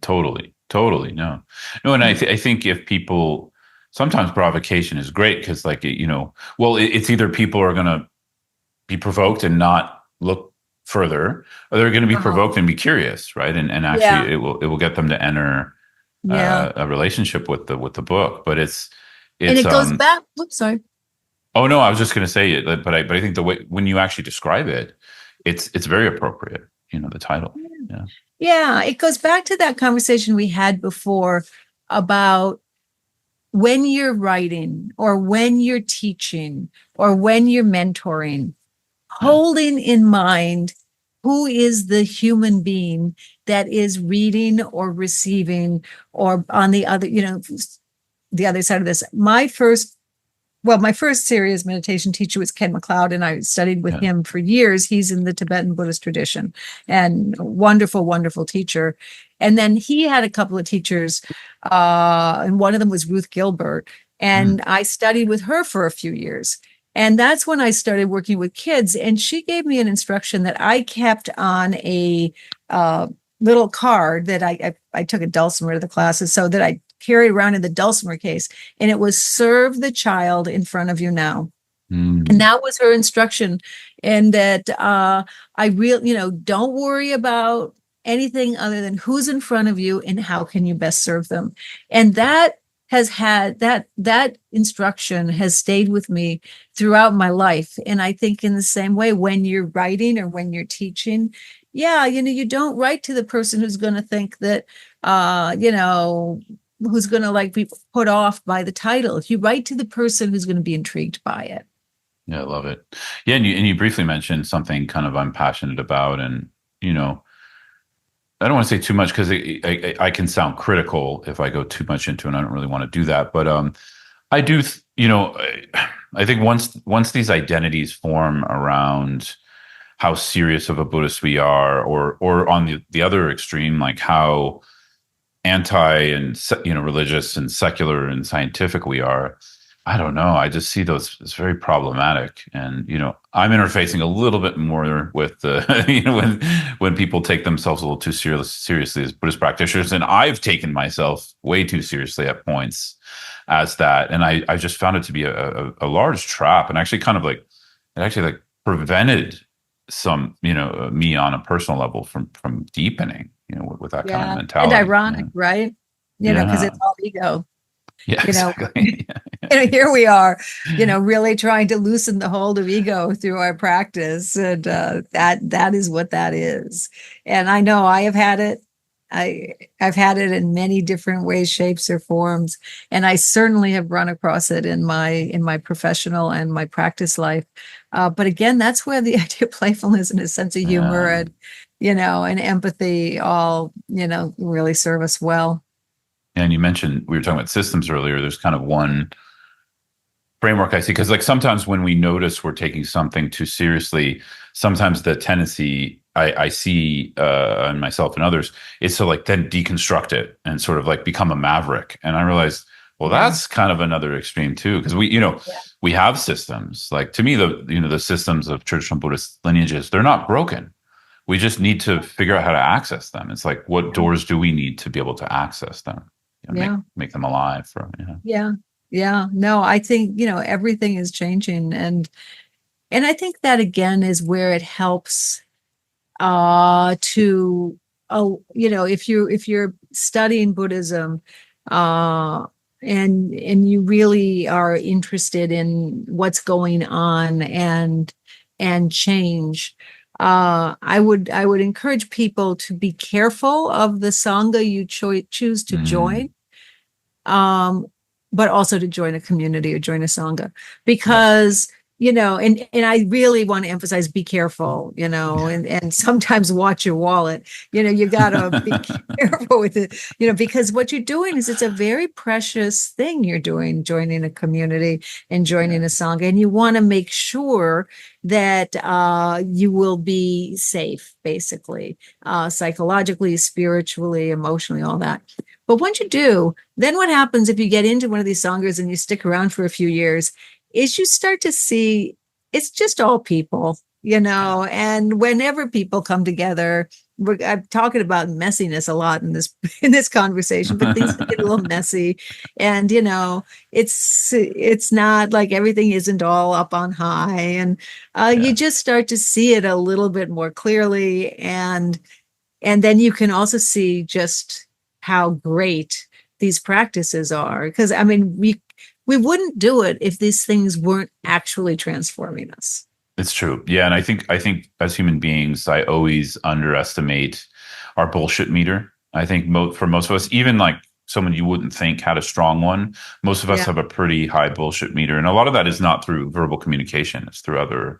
totally, totally. No, and I think if people sometimes provocation is great because, like, well, it's either people are going to be provoked and not look further, or they're going to be Uh-huh. provoked and be curious, right? And actually, Yeah. it will get them to enter Yeah. a relationship with the book. But And it's it goes back. Oops, sorry. oh no, I was just going to say it, but I think the way when you actually describe it, it's very appropriate. The title. Yeah, Yeah, it goes back to that conversation we had before about when you're writing or when you're teaching or when you're mentoring, yeah, holding in mind who is the human being that is reading or receiving or on the other, the other side of this. My first serious meditation teacher was Ken McLeod, and I studied with yeah. him for years. He's in the Tibetan Buddhist tradition and wonderful, wonderful teacher. And then he had a couple of teachers, and one of them was Ruth Gilbert. Mm, And I studied with her for a few years. And that's when I started working with kids. And she gave me an instruction that I kept on a little card that I took a dulcimer to the classes so that I carried around in the dulcimer case, and it was serve the child in front of you now. And mm, that was her instruction. And that I really, don't worry about anything other than who's in front of you and how can you best serve them. And that has had that instruction has stayed with me throughout my life. And I think in the same way, when you're writing or when you're teaching, yeah, you don't write to the person who's going to think that, who's going to like be put off by the title. If you write to the person who's going to be intrigued by it. yeah, I love it. Yeah, and you briefly mentioned something kind of I'm passionate about, and you know, I don't want to say too much because I can sound critical if I go too much into it. And I don't really want to do that, but I do. I think once these identities form around how serious of a Buddhist we are, or on the other extreme, like how anti and religious and secular and scientific we are, I don't know. I just see those as very problematic, and I'm interfacing a little bit more with the when people take themselves a little too seriously as Buddhist practitioners, and I've taken myself way too seriously at points as that, and I just found it to be a large trap, and actually kind of like it actually like prevented some me on a personal level from deepening with that kind of Yeah. And mentality. ironic, right? Because Yeah, it's all ego, yeah, you know, exactly. here we are, really trying to loosen the hold of ego through our practice. And that is what that is. And I know I have had it. I've had it in many different ways, shapes, or forms. And I certainly have run across it in my professional and my practice life. But again, that's where the idea of playfulness and a sense of humor Yeah. and empathy all, really serve us well. And you mentioned we were talking about systems earlier. There's kind of one framework I see because like sometimes when we notice we're taking something too seriously, sometimes the tendency I see in myself and others is to like then deconstruct it and sort of like become a maverick. And I realized, well, Yeah. that's kind of another extreme too because Yeah. we have systems like to me the systems of traditional Buddhist lineages they're not broken. We just need to figure out how to access them. It's like what doors do we need to be able to access them? Yeah. Make them alive for Yeah. Yeah. No, I think, everything is changing. And I think that again is where it helps to if you're studying Buddhism uh and you really are interested in what's going on and change. I would encourage people to be careful of the sangha you choose to Mm, join, um, but also to join a community or join a sangha, yeah. because and I really want to emphasize, be careful, and sometimes watch your wallet. You gotta be careful with it, because what you're doing is it's a very precious thing you're doing, joining a community and joining Yeah. a sangha, and you want to make sure that you will be safe, basically, psychologically, spiritually, emotionally, all that. But once you do, then what happens if you get into one of these sanghas and you stick around for a few years is you start to see it's just all people, Yeah. and whenever people come together, I'm talking about messiness a lot in this in this conversation, but things can get a little messy, and it's not like everything isn't all up on high, and you Yeah. just start to see it a little bit more clearly, and then you can also see just how great these practices are. Because I mean, we wouldn't do it if these things weren't actually transforming us. It's true. Yeah, and I think as human beings, I always underestimate our bullshit meter. I think for most of us, even like someone you wouldn't think had a strong one, most of us Yeah, have a pretty high bullshit meter, and a lot of that is not through verbal communication. It's through other,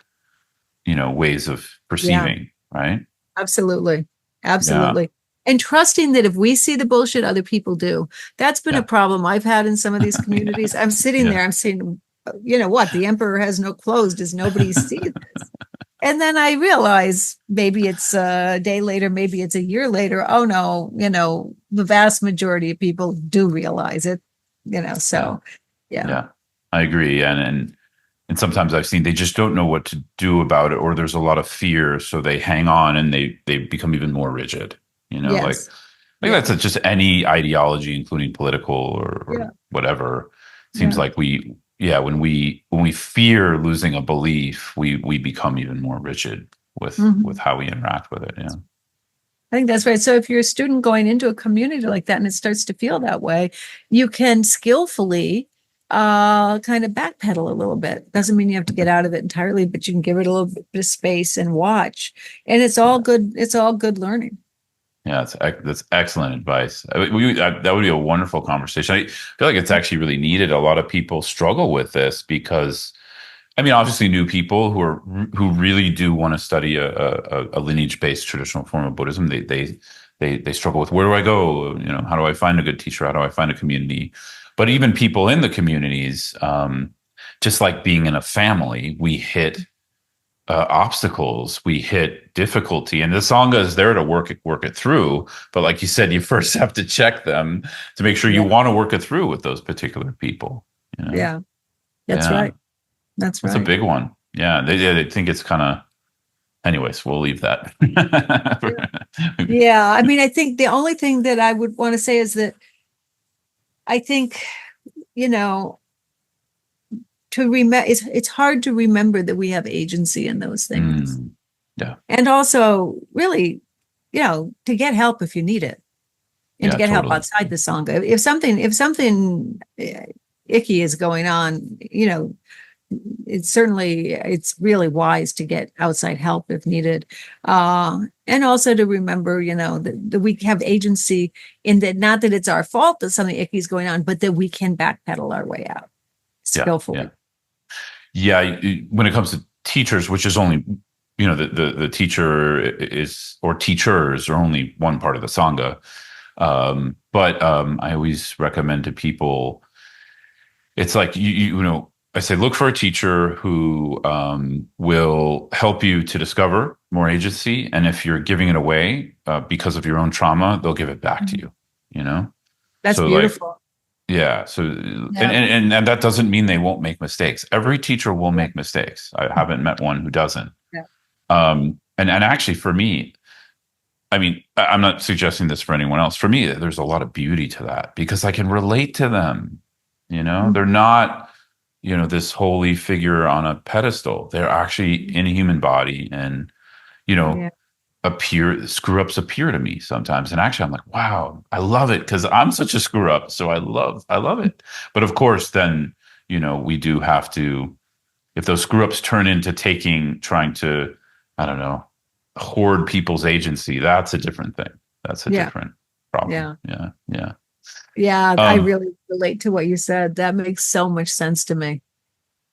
ways of yeah, perceiving, right? absolutely, Yeah. absolutely. And trusting that if we see the bullshit, other people do. That's been a Yeah. problem I've had in some of these communities. I'm sitting Yeah. there, I'm saying, what? The emperor has no clothes. Does nobody see this? And then I realize maybe it's a day later, maybe it's a year later. Oh no, the vast majority of people do realize it, Yeah. so yeah. Yeah. I agree. And sometimes I've seen they just don't know what to do about it, or there's a lot of fear, so they hang on and they become even more rigid. Yes. Like Yeah. that's just any ideology, including political or Yeah. whatever. It seems Yeah. like yeah, when we fear losing a belief, we become even more rigid with Mhm. how we interact with it. Yeah. I think that's right. So if you're a student going into a community like that and it starts to feel that way, you can skillfully kind of backpedal a little bit. Doesn't mean you have to get out of it entirely, but you can give it a little bit of space and watch. And it's all good. It's all good learning. Yeah, that's excellent advice. That would be a wonderful conversation. I feel like it's actually really needed. A lot of people struggle with this because, I mean, obviously, new people who really do want to study a lineage-based traditional form of Buddhism, they struggle with where do I go? How do I find a good teacher? How do I find a community? But even people in the communities, just like being in a family, we hit obstacles, we hit difficulty, and the sangha is there to work it through. But like you said, you first have to check them to make sure you Yeah. want to work it through with those particular people. Yeah. That's Yeah. right. That's That's a right. big one. Yeah. They think it's kind of, anyways, we'll leave that. Yeah. I mean, I think the only thing that I would want to say is that I think, you know, to remember, it's hard to remember that we have agency in those things. Mm, yeah. And also, really, to get help if you need it, and to Yeah, get help totally. outside the Sangha. If something icky is going on, it's really wise to get outside help if needed, and also to remember, that we have agency in that. Not that it's our fault that something icky is going on, but that we can backpedal our way out Yeah. Yeah. skillfully. Yeah. When it comes to teachers, which is only, the teacher is, or teachers are only one part of the Sangha. But I always recommend to people, it's like, I say, look for a teacher who will help you to discover more agency. And if you're giving it away because of your own trauma, they'll give it back to Mhm. you, you know? That's So like, beautiful. yeah. So, and, Yeah. and that doesn't mean they won't make mistakes. Every teacher will Yeah. make mistakes. I haven't met one who doesn't. Yeah. And actually for me, I mean, I'm not suggesting this for anyone else. For me, there's a lot of beauty to that because I can relate to them. They're Mhm. not, this holy figure on a pedestal. They're actually in a human body, and, you know, Yeah. screw ups appear to me sometimes. And actually I'm like, wow, I love it because I'm such a screw up. So I love it. But of course, then, we do have to, if those screw ups turn into trying to, I don't know, hoard people's agency, that's a different thing. That's a Yeah. different problem. Yeah. Yeah. Yeah. Yeah. I Um, really relate to what you said. That makes so much sense to me.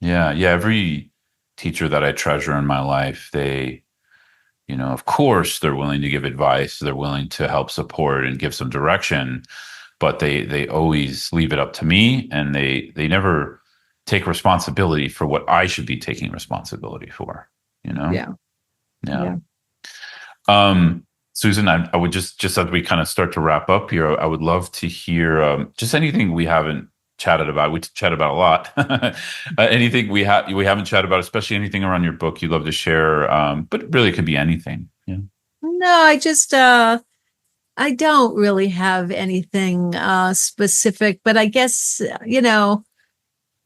yeah. Yeah. Every teacher that I treasure in my life, of course they're willing to give advice. They're willing to help support and give some direction, but they always leave it up to me, and they never take responsibility for what I should be taking responsibility for, you know? Yeah. Yeah. Yeah. Susan, I would just as we kind of start to wrap up here, I would love to hear just anything we haven't chatted about. We chat about a lot. Anything we haven't chatted about, especially anything around your book you'd love to share. But really, it could be anything. Yeah. No, I don't really have anything specific, but I guess,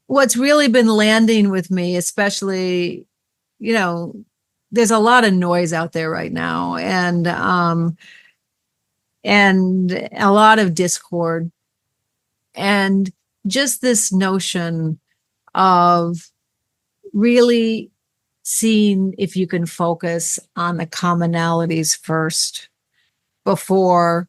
what's really been landing with me, especially, you know, there's a lot of noise out there right now, and a lot of discord, and just this notion of really seeing if you can focus on the commonalities first before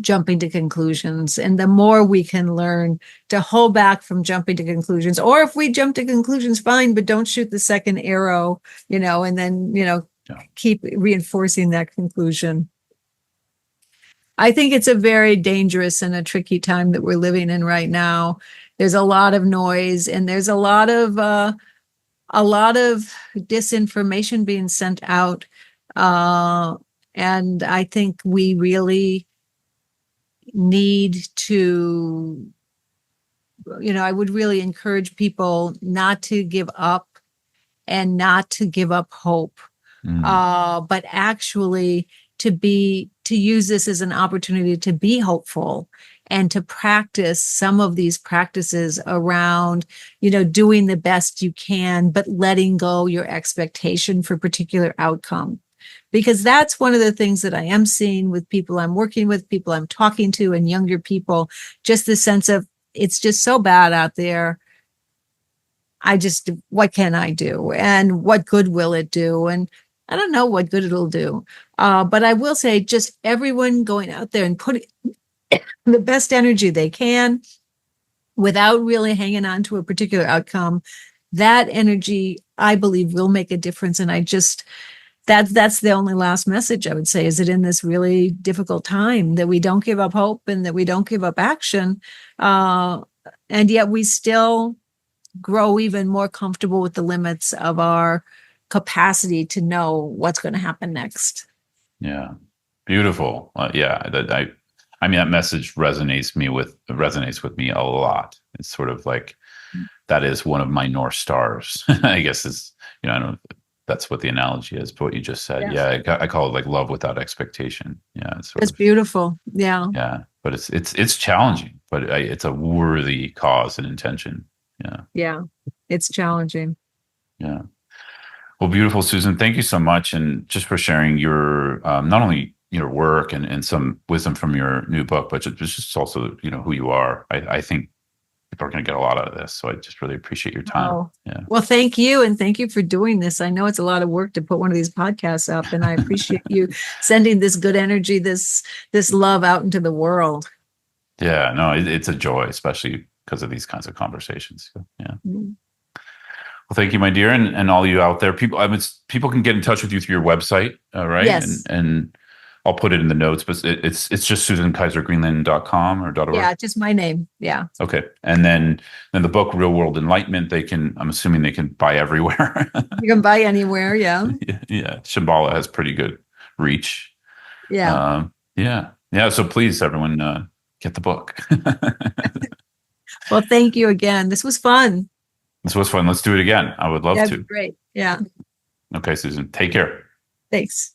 jumping to conclusions. And the more we can learn to hold back from jumping to conclusions, or if we jump to conclusions, fine, but don't shoot the second arrow, and then, Yeah. keep reinforcing that conclusion. I think it's a very dangerous and a tricky time that we're living in right now. There's a lot of noise, and there's a lot of disinformation being sent out. Uh, and I think we really need to, I would really encourage people not to give up, and not to give up hope, Mm, but actually to use this as an opportunity to be hopeful, and to practice some of these practices around, doing the best you can, but letting go your expectation for particular outcome. Because that's one of the things that I am seeing with people I'm working with, people I'm talking to, and younger people, just the sense of it's just so bad out there. What can I do? And what good will it do? And I don't know what good it'll do. But I will say, just everyone going out there and putting the best energy they can without really hanging on to a particular outcome, that energy, I believe, will make a difference. And that's the only last message I would say, is that in this really difficult time, that we don't give up hope, and that we don't give up action. And yet we still grow even more comfortable with the limits of our capacity to know what's going to happen next. yeah. Beautiful. Yeah. I mean, that message resonates with me a lot. It's sort of like that is one of my North Stars. I guess is, I don't know if that's what the analogy is, but what you just said. Yeah. Yeah. I call it like love without expectation. Yeah. It's sort That's of, beautiful. Yeah. yeah, but it's challenging, but it's a worthy cause and intention. Yeah. Yeah. It's challenging. Yeah. Well, beautiful, Susan. Thank you so much, and just for sharing your not only your work and some wisdom from your new book, but just also who you are. I think people are going to get a lot out of this, so I just really appreciate your time. Oh, Yeah. well, thank you. And thank you for doing this. I know it's a lot of work to put one of these podcasts up, and I appreciate you sending this good energy, this love out into the world. Yeah. No, it's a joy, especially because of these kinds of conversations. So, yeah. Mm. Well, thank you, my dear, and all you out there. People can get in touch with you through your website, right? Yes. And I'll put it in the notes, but it's just susankaisergreenland.com or .org. Yeah, just my name. Yeah. Okay. And then the book Real World Enlightenment, I'm assuming they can buy everywhere. You can buy anywhere. Yeah. Yeah. Shambhala has pretty good reach. Yeah. Yeah. Yeah. So please, everyone, get the book. Well, thank you again. This was fun. This was fun. Let's do it again. I would love That's to. great. Yeah. Okay, Susan, take care. Thanks.